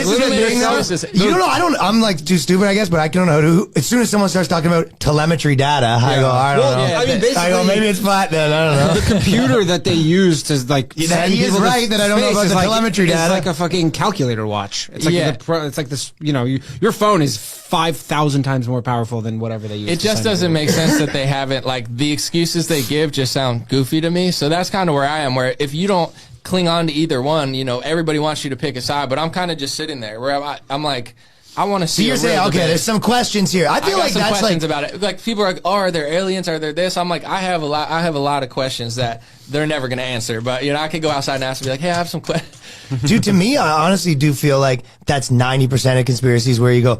You don't know. I'm like too stupid, I guess, but I don't know. As soon as someone starts talking about telemetry data, I go, I don't know. I mean, basically, maybe it's flat then. I don't know. The computer that they use to like send he is people right to that I don't know about the telemetry data. It's like a fucking calculator watch. It's like it's like this. Your phone is 5,000 times more powerful than whatever they use. It just doesn't make sense that they haven't, like, the excuses they give just sound goofy to me. So that's kind of where I am, where if you don't cling on to either one, everybody wants you to pick a side, but I'm kind of just sitting there where I'm like, I want to see. So you're saying, okay, there's some questions here. I feel like some that's questions like about it. Like, people are like, are there aliens? Are there this? I'm like, I have a lot of questions that they're never going to answer. But I could go outside and ask and be like, hey, I have some questions. Dude, to me, I honestly do feel like that's 90% of conspiracies where you go,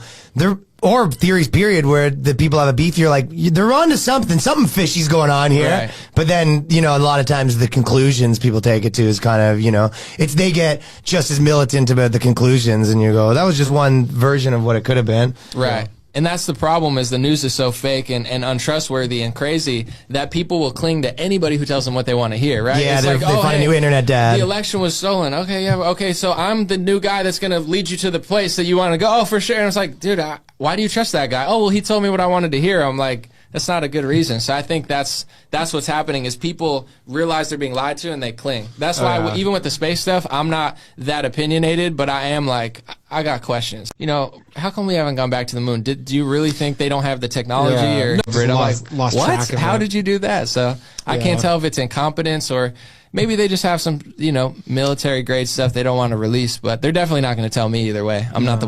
or theories, period, where the people have a beef. You're like, they're onto something. Something fishy's going on here. Right. But then, you know, a lot of times the conclusions people take it to is kind of, you know, they get just as militant about the conclusions, and you go, that was just one version of what it could have been. Right. And that's the problem, is the news is so fake and untrustworthy and crazy that people will cling to anybody who tells them what they want to hear, right? Yeah, it's they like, find a new internet dad. The election was stolen. Okay, yeah, okay, so I'm the new guy that's going to lead you to the place that you want to go. Oh, for sure. And it's like, dude, why do you trust that guy? Oh, well, he told me what I wanted to hear. I'm like, that's not a good reason. So I think that's what's happening, is people realize they're being lied to and they cling. That's why even with the space stuff, I'm not that opinionated, but I am like, I got questions. You know, how come we haven't gone back to the moon? Do you really think they don't have the technology? Or I'm like, lost what? track of How it. did you do that? So I can't tell if it's incompetence or maybe they just have some, you know, military grade stuff they don't want to release. But they're definitely not going to tell me either way. I'm not the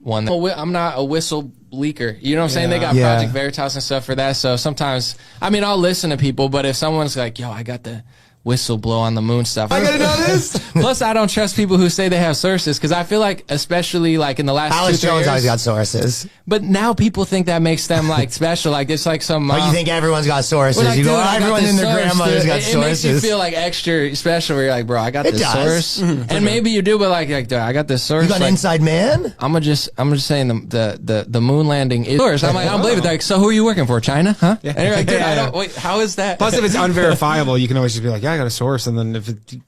one. I'm not a whistle leaker. You know what I'm saying? They got Project Veritas and stuff for that. So sometimes, I mean, I'll listen to people, but if someone's like, yo, I got the whistle blow on the moon stuff. I gotta know this. Plus, I don't trust people who say they have sources, because I feel like, especially like in the last Alex 2-3 Jones years, always got sources. but now people think that makes them like special. Like it's like some. But you think everyone's got sources? Well, like, you go, dude, I got everyone this and their source, grandmother's dude. got It sources. makes you feel like extra special. Where you're like, bro, I got It this does. source, and maybe you do, but like, dude, I got this source. You got an like, inside man? I'm just saying the moon landing is yours. I'm like, I don't believe it. They're like, so who are you working for? China? Huh? Yeah. And you're like, dude, Yeah. I don't. Wait, how is that? Plus, if it's unverifiable, you can always just be like, yeah, I got a source. And then if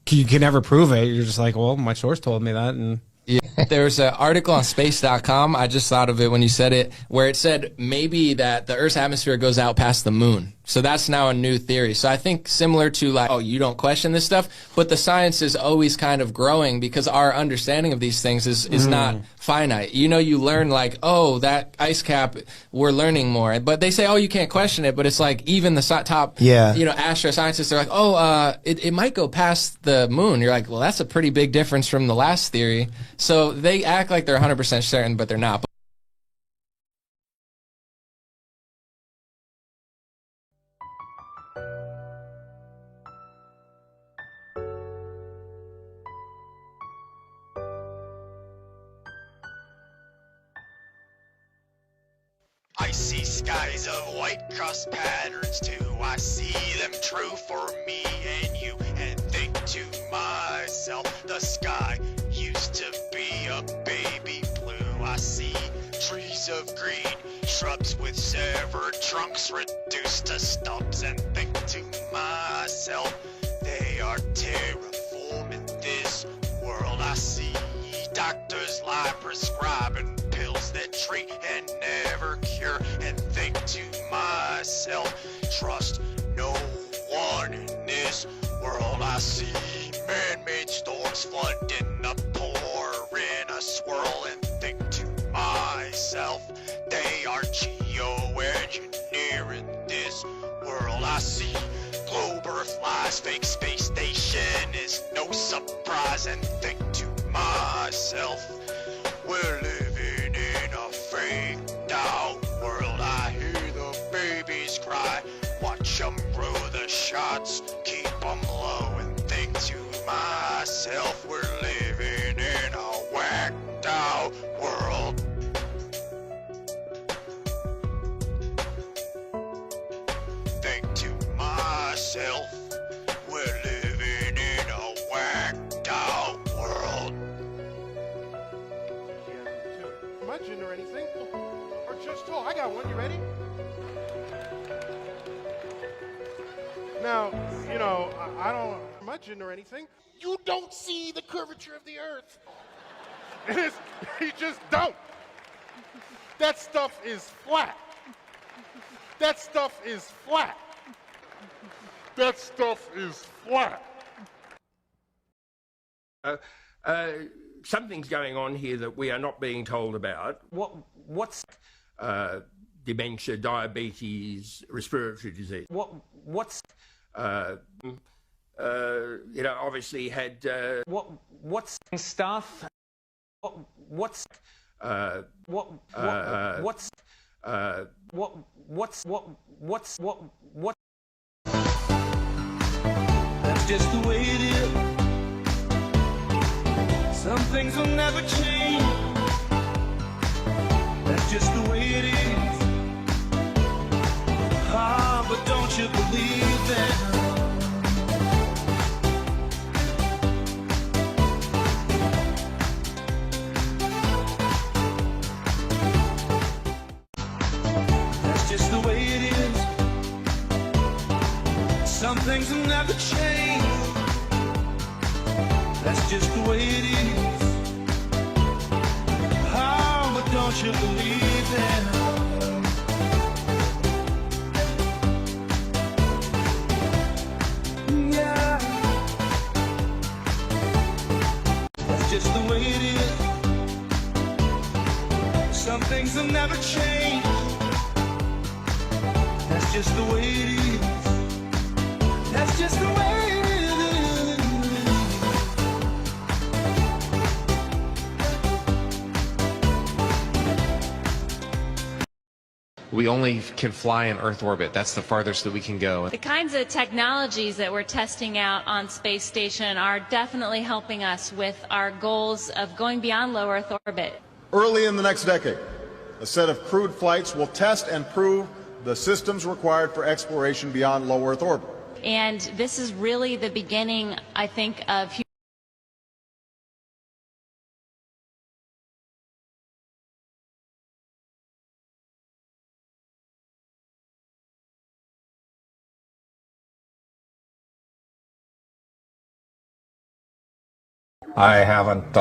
you can never prove it, you're just like, well, my source told me that. And Yeah. There was an article on space.com, I just thought of it when you said it, where it said maybe that the Earth's atmosphere goes out past the moon. So that's now a new theory. So I think similar to like, oh, you don't question this stuff, but the science is always kind of growing because our understanding of these things is not finite. You know, you learn like, oh, that ice cap, we're learning more. But they say, oh, you can't question it. But it's like even the top, you know, astroscientists are like, oh, it might go past the moon. You're like, well, that's a pretty big difference from the last theory. So they act like they're 100% certain, but they're not. I see skies of white cross patterns too. I see them true for me and you, and think to myself, the sky used to be a baby blue. I see trees of green, shrubs with severed trunks reduced to stumps, and think to myself, they are terraforming this world. I see doctors lie prescribing pills that treat and never cure, and think to myself, trust no one in this world. I see man-made storms flooding the poor in a swirl, and think to myself, they are geoengineering this world. I see globe Earth lies, fake space station is no surprise, and think to myself, we're living in a faked out world. I hear the babies cry, watch them grow the shots, keep them low, and think to myself, we're living in a whacked out world. Think to myself, we're living in a whacked out world. Smudging or anything, or just talk. I got one. You ready? Now, you know, I don't smudging or anything. You don't see the curvature of the Earth. You just don't. That stuff is flat. That stuff is flat. That stuff is flat. Something's going on here that we are not being told about. What's dementia, diabetes, respiratory disease? What's you know, obviously had what's stuff? What's That's just the way it is. Some things will never change. That's just the way it is. Ah, but don't you believe that? That's just the way it is. Some things will never change. That's just the way it is. Ah, but don't you believe that? Yeah. That's just the way it is. Some things will never change. That's just the way it is. That's just the way it is. We only can fly in Earth orbit. That's the farthest that we can go. The kinds of technologies that we're testing out on Space Station are definitely helping us with our goals of going beyond low Earth orbit. Early in the next decade, a set of crewed flights will test and prove the systems required for exploration beyond low Earth orbit. And this is really the beginning, I think, of I haven't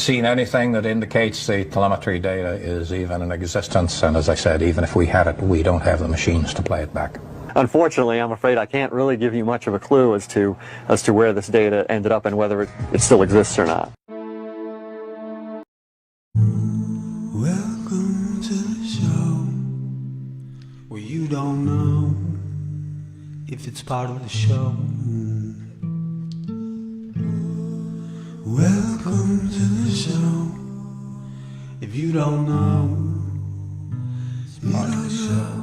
seen anything that indicates the telemetry data is even in existence, and as I said, even if we had it, we don't have the machines to play it back. Unfortunately, I'm afraid I can't really give you much of a clue as to where this data ended up and whether it still exists or not. Welcome to the show where you don't know if it's part of the show. Welcome to the show. If you don't know, it's part of the show.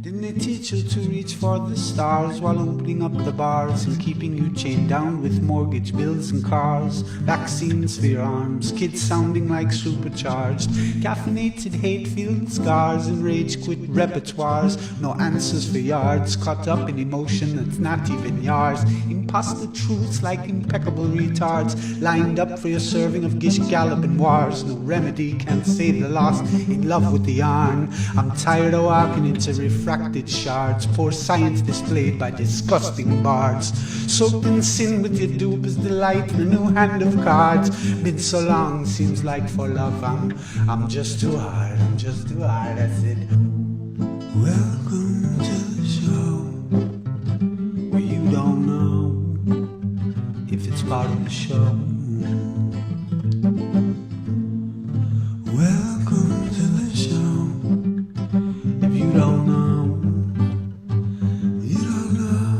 Didn't they teach you to reach for the stars while opening up the bars and keeping you chained down with mortgage bills and cars? Vaccines for your arms, kids sounding like supercharged, caffeinated hate-filled scars and rage-quit repertoires. No answers for yards, caught up in emotion that's not even yours. Imposter truths like impeccable retards, lined up for your serving of Gish Galloping wars. No remedy can save the lost, in love with the yarn. I'm tired of walking into refracted shards, poor science displayed by disgusting bards. Soaked in sin with your dubious delight and a new hand of cards. Been so long, seems like for love I'm just too hard, I'm just too hard. I said, welcome to the show where you don't know if it's part of the show. Welcome to the show. If you don't know, you don't know.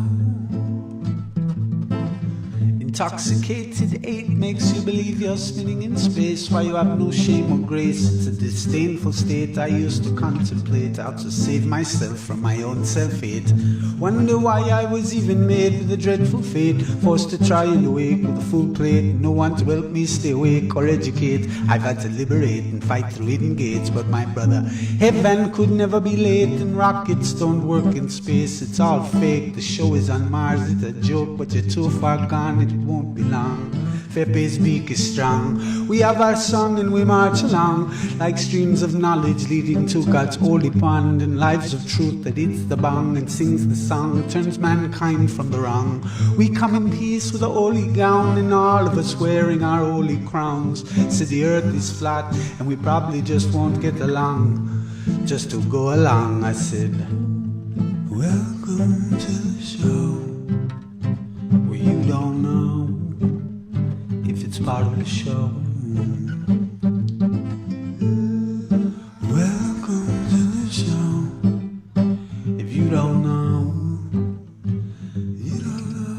Intoxicated 8 makes you believe you're spinning in space while you have no shame or grace. It's a disdainful state I used to contemplate, how to save myself from my own self-hate. Wonder why I was even made with a dreadful fate, forced to try and awake with a full plate. No one to help me stay awake or educate. I've had to liberate and fight through hidden gates, but my brother, heaven could never be late, and rockets don't work in space. It's all fake, the show is on Mars, it's a joke, but you're too far gone, it won't be long. Fepe's beak is strong. We have our song and we march along like streams of knowledge leading to God's holy pond, and lives of truth that hits the bong and sings the song, turns mankind from the wrong. We come in peace with a holy gown and all of us wearing our holy crowns. So the earth is flat and we probably just won't get along, just to go along. I said, welcome to the show where you don't know if it's part of the show. Welcome to the show. If you don't know, you don't know.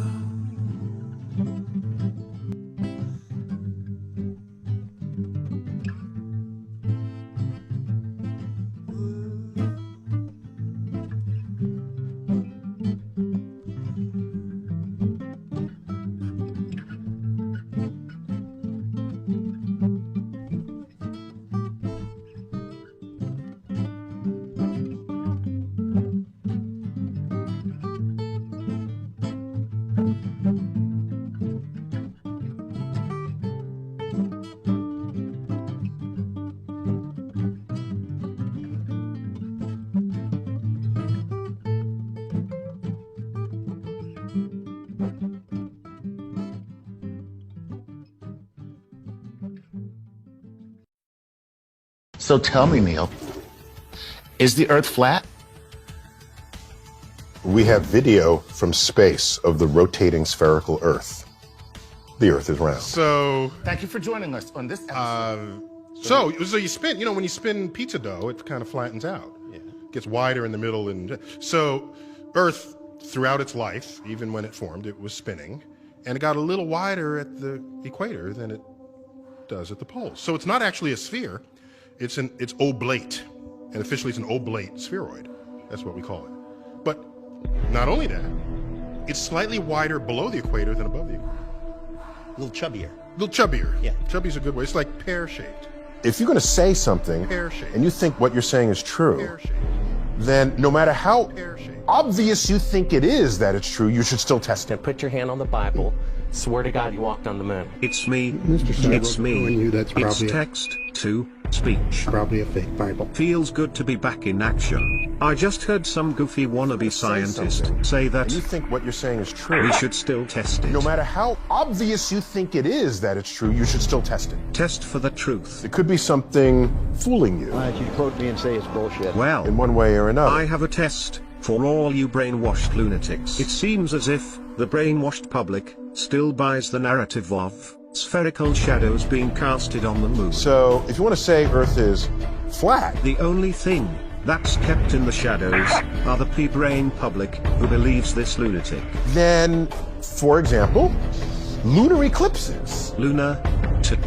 So tell me, Neil, is the Earth flat? We have video from space of the rotating spherical Earth. The Earth is round. So thank you for joining us on this episode. So you spin, when you spin pizza dough, it kind of flattens out. Yeah. Gets wider in the middle. And so Earth, throughout its life, even when it formed, it was spinning. And it got a little wider at the equator than it does at the poles. So it's not actually a sphere. It's oblate. And officially it's an oblate spheroid. That's what we call it. But not only that, it's slightly wider below the equator than above the equator. A little chubbier. A little chubbier. Yeah. Chubby's a good way. It's like pear-shaped. If you're going to say something Pear-shaped. and you think what you're saying is true, Pear-shaped. then no matter how obvious you think it is that it's true, you should still test it. Put your hand on the Bible. Swear to God you walked on the moon. It's me. Mr. Cyborg, It's me. knowing you, that's It's probably text to speech. Probably a fake Bible. Feels good to be back in action. I just heard some goofy wannabe scientist say that And you think what you're saying is true. we should still test it. No matter how obvious you think it is that it's true, you should still test it. Test for the truth. It could be something fooling you. Why don't you quote me and say it's bullshit? Well, in one way or another. I have a test for all you brainwashed lunatics. It seems as if the brainwashed public still buys the narrative of spherical shadows being casted on the moon. So, if you want to say Earth is flat, the only thing that's kept in the shadows are the pea-brain public who believes this lunatic. Then, for example, lunar eclipses. Lunar-tic.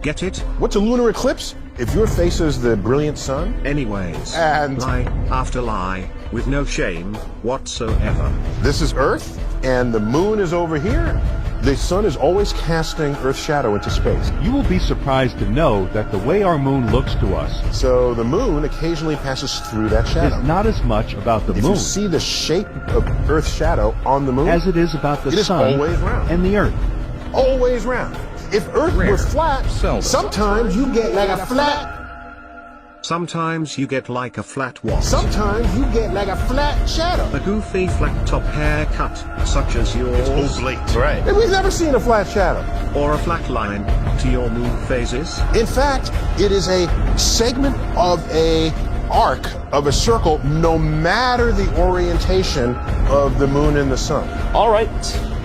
Get it? What's a lunar eclipse? If your face is the brilliant sun? Anyways, and lie after lie, with no shame whatsoever. This is Earth, and the moon is over here. The sun is always casting Earth's shadow into space. You will be surprised to know that the way our moon looks to us, so the moon occasionally passes through that shadow. is not as much about the If moon you see the shape of Earth's shadow on the moon, as it is about the it is sun always round. and the Earth. Always round. If Earth were flat, sometimes you get like a flat. Sometimes you get like a flat what? Sometimes you get like a flat shadow. A goofy flat top haircut, such as yours. It's oblate. Right. And we've never seen a flat shadow. Or a flat line to your moon phases. In fact, it is a segment of a arc of a circle, no matter the orientation of the moon and the sun. All right.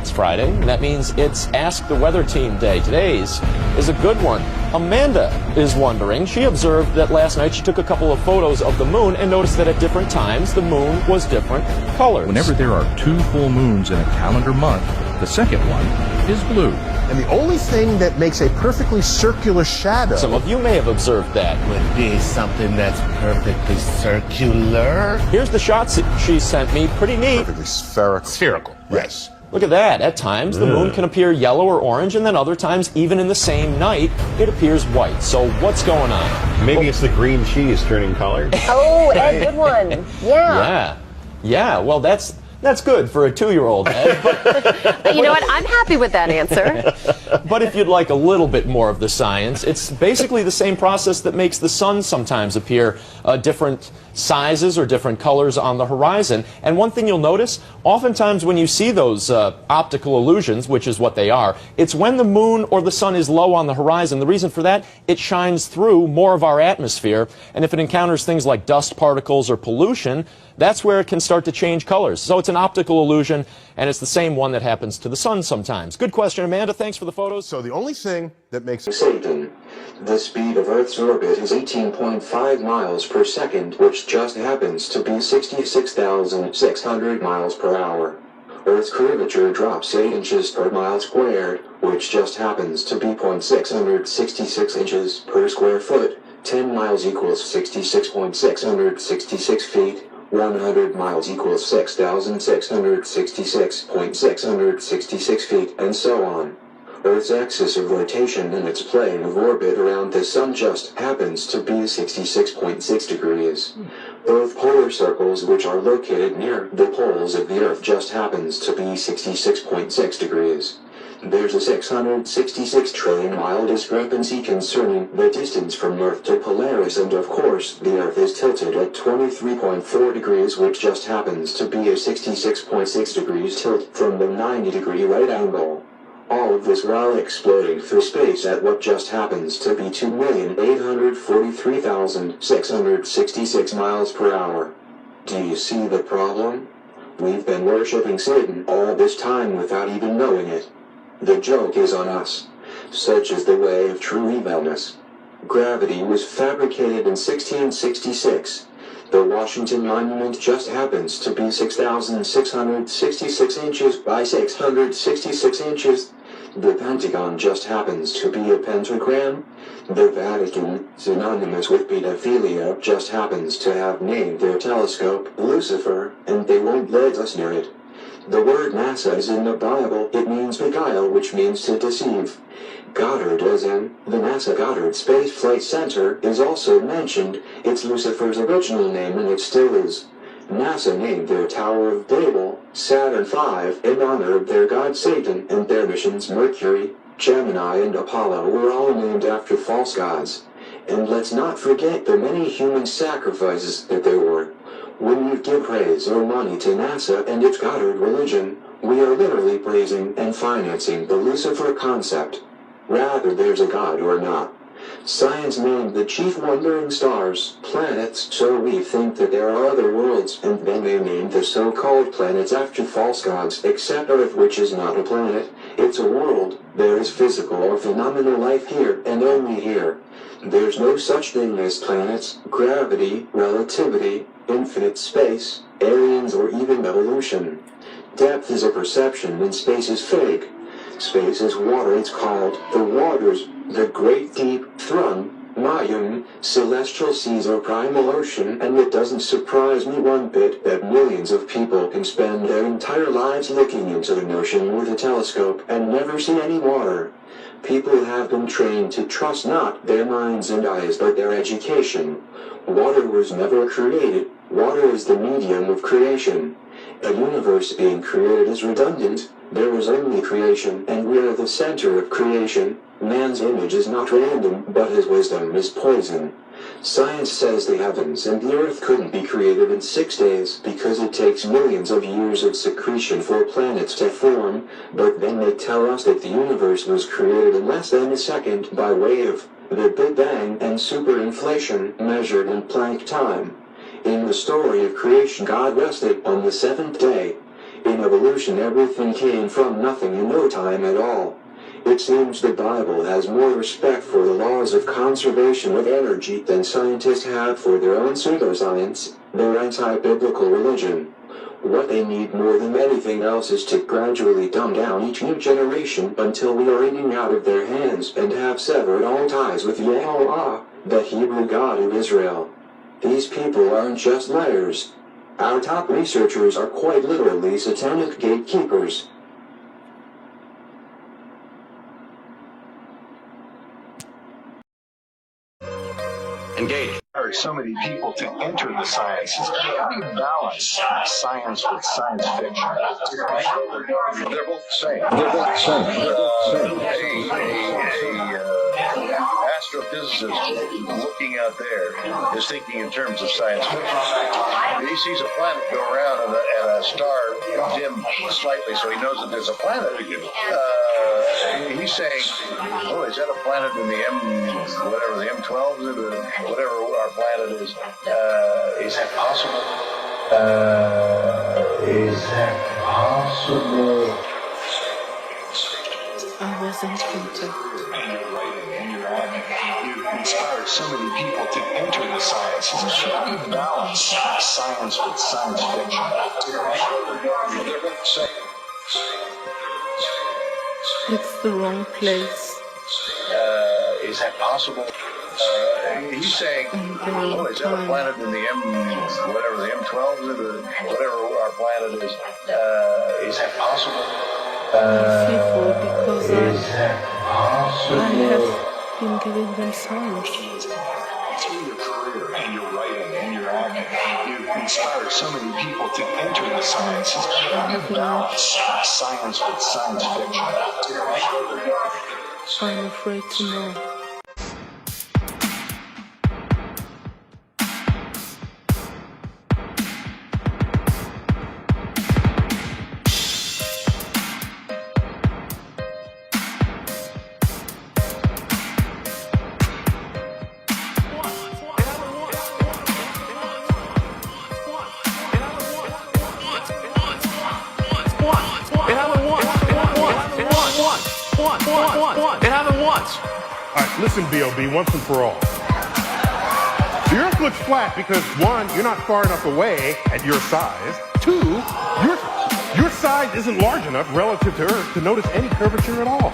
It's Friday, and that means it's Ask the Weather Team Day. Today's is a good one. Amanda is wondering. She observed that last night she took a couple of photos of the moon and noticed that at different times the moon was different colors. Whenever there are 2 full moons in a calendar month, the second one is blue. And the only thing that makes a perfectly circular shadow... Some of you may have observed that. Would be something that's perfectly circular. Here's the shots she sent me. Pretty neat. Perfectly spherical. Spherical. Yes. Look at that. At times, the moon can appear yellow or orange, and then other times, even in the same night, it appears white. So what's going on? Maybe it's the green cheese turning color. Oh, Ed, good one. Yeah. Yeah. Well, that's good for a 2-year-old, Ed. But you know what? I'm happy with that answer. But if you'd like a little bit more of the science, it's basically the same process that makes the sun sometimes appear different sizes or different colors on the horizon. And one thing you'll notice, oftentimes when you see those optical illusions, which is what they are, it's when the moon or the sun is low on the horizon. The reason for that, it shines through more of our atmosphere, and if it encounters things like dust particles or pollution, that's where it can start to change colors. So it's an optical illusion, and it's the same one that happens to the sun sometimes. Good question, Amanda. Thanks for the photos. So the only thing that makes Satan. The speed of Earth's orbit is 18.5 miles per second, which just happens to be 66,600 miles per hour. Earth's curvature drops 8 inches per mile squared, which just happens to be 0.666 inches per square foot. 10 miles equals 66.666 feet. 100 miles equals 6,666.666 feet, and so on. Earth's axis of rotation and its plane of orbit around the Sun just happens to be 66.6 degrees. Both polar circles which are located near the poles of the Earth just happens to be 66.6 degrees. There's a 666 trillion mile discrepancy concerning the distance from Earth to Polaris, and of course the Earth is tilted at 23.4 degrees, which just happens to be a 66.6 degrees tilt from the 90-degree right angle. All of this while exploding through space at what just happens to be 2,843,666 miles per hour. Do you see the problem? We've been worshipping Satan all this time without even knowing it. The joke is on us. Such is the way of true evilness. Gravity was fabricated in 1666. The Washington Monument just happens to be 6,666 inches by 666 inches. The Pentagon just happens to be a pentagram. The Vatican, synonymous with pedophilia, just happens to have named their telescope Lucifer, and they won't let us near it. The word NASA is in the Bible. It means beguile, which means to deceive. Goddard, as in the NASA Goddard Space Flight Center, is also mentioned. It's Lucifer's original name, and it still is. NASA named their Tower of Babel, Saturn V, in honor of their god Satan, and their missions Mercury, Gemini, and Apollo were all named after false gods. And let's not forget the many human sacrifices that there were. When we give praise or money to NASA and its Goddard religion, we are literally praising and financing the Lucifer concept. Rather there's a god or not. Science named the chief wandering stars planets, so we think that there are other worlds, and then they named the so-called planets after false gods, except Earth, which is not a planet, it's a world. There is physical or phenomenal life here, and only here. There's no such thing as planets, gravity, relativity, infinite space, aliens, or even evolution. Depth is a perception and space is fake. Space is water, it's called the waters, the great deep, thrun, mayum, celestial seas or primal ocean, and it doesn't surprise me one bit that millions of people can spend their entire lives looking into the ocean with a telescope and never see any water. People have been trained to trust not their minds and eyes but their education. Water was never created. Water is the medium of creation. A universe being created is redundant. There is only creation, and we are the center of creation. Man's image is not random, but his wisdom is poison. Science says the heavens and the earth couldn't be created in 6 days because it takes millions of years of secretion for planets to form, but then they tell us that the universe was created in less than a second by way of the Big Bang and superinflation measured in Planck time. In the story of creation, God rested on the 7th day. In evolution, everything came from nothing in no time at all. It seems the Bible has more respect for the laws of conservation of energy than scientists have for their own pseudoscience, their anti-biblical religion. What they need more than anything else is to gradually dumb down each new generation until we are eating out of their hands and have severed all ties with Yahweh, the Hebrew God of Israel. These people aren't just liars. Our top researchers are quite literally satanic gatekeepers. Engage. There are so many people to enter the sciences. How do you balance science with science fiction? They're both the same. They're both the same. They're both the same. Astrophysicist looking out there is thinking in terms of science fiction. He sees a planet go around and a star dim slightly, so he knows that there's a planet. He's saying, oh, is that a planet in the whatever, the M12, whatever our planet is? Is that possible? Is that possible? I wasn't printed. You've inspired so many people to enter the sciences. How do you balance science with science fiction? They're both the same. It's the wrong place. Is that possible? He's saying, oh, is that a planet in the whatever, the M12, whatever our planet is? Is that possible? People, because have been giving them signs. Through your career and your writing and your acting, you've inspired so many people to enter the sciences. How do you balance science with science fiction? I'm afraid to know. It happened once. All right, listen, B.O.B., once and for all. The Earth looks flat because, one, you're not far enough away at your size. Two, your size isn't large enough relative to Earth to notice any curvature at all.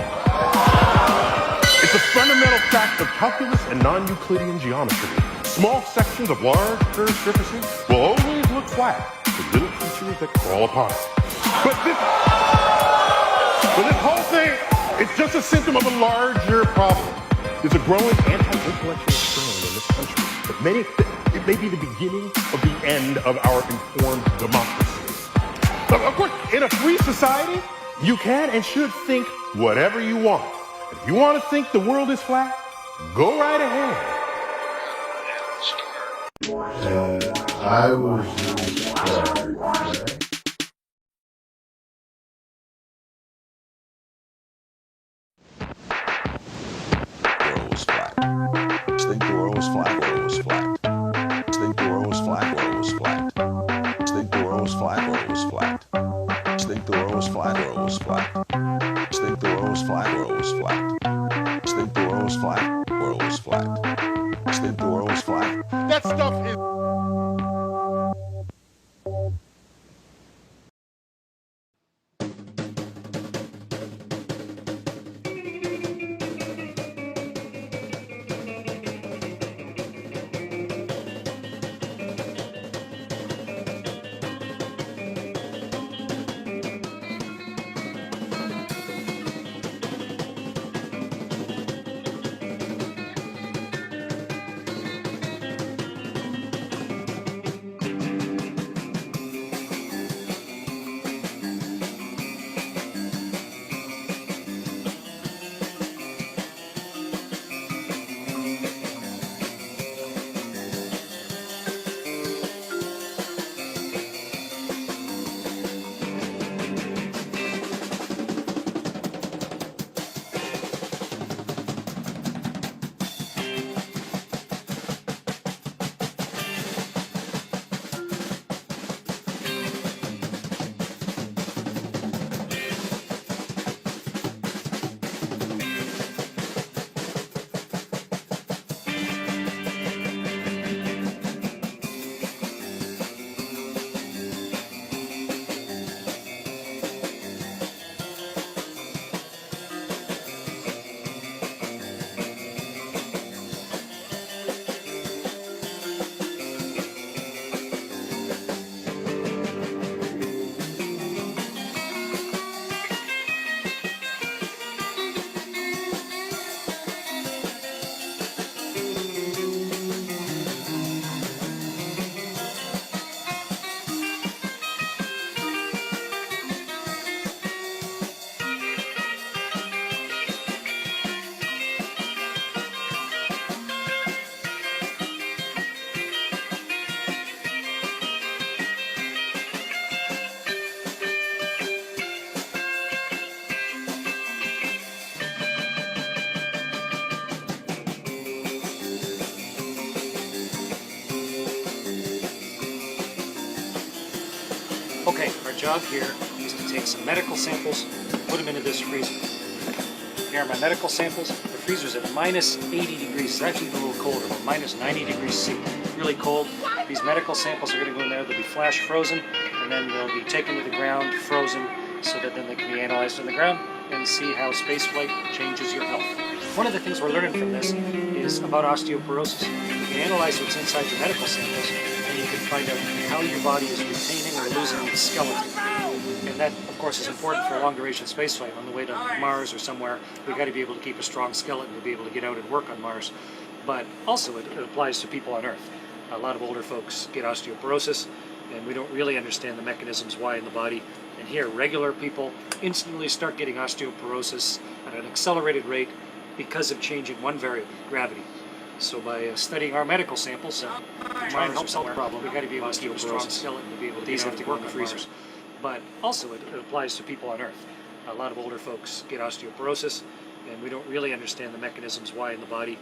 It's a fundamental fact of calculus and non-Euclidean geometry. Small sections of large curved surfaces will always look flat with little features that crawl upon it. But this whole thing, it's just a symptom of a larger problem. There's a growing anti-intellectual strain in this country that it may be the beginning of the end of our informed democracy. But of course, in a free society, you can and should think whatever you want. If you want to think the world is flat, go right ahead. I was inspired. Think the world was flat, world was flat. Think the world was flat, world was flat. Think the world was flat, world was flat. Think the world was flat, world was flat. Think the world was flat, world was flat. Think the world was flat, world was flat. Think the world was flat. That stuff is... Okay, our job here is to take some medical samples, put them into this freezer. Here are my medical samples. The freezer's at minus 80 degrees. It's actually a little colder, but minus 90 degrees C. Really cold. These medical samples are going to go in there. They'll be flash frozen, and then they'll be taken to the ground, frozen, so that then they can be analyzed on the ground and see how spaceflight changes your health. One of the things we're learning from this is about osteoporosis. You can analyze what's inside your medical samples, and you can find out how your body is retaining or losing its skeleton. And And that, of course, is important for a long-duration spaceflight. On the way to Mars or somewhere, we've got to be able to keep a strong skeleton to be able to get out and work on Mars. But also, it applies to people on Earth. A lot of older folks get osteoporosis, and we don't really understand the mechanisms why in the body. And here, regular people instantly start getting osteoporosis at an accelerated rate because of changing one variable, gravity. So by studying our medical samples and trying to help solve the problem, we've got to be able to keep a strong skeleton to be able to these have to work in freezers. But also, it applies to people on Earth. A lot of older folks get osteoporosis, and we don't really understand the mechanisms why in the body.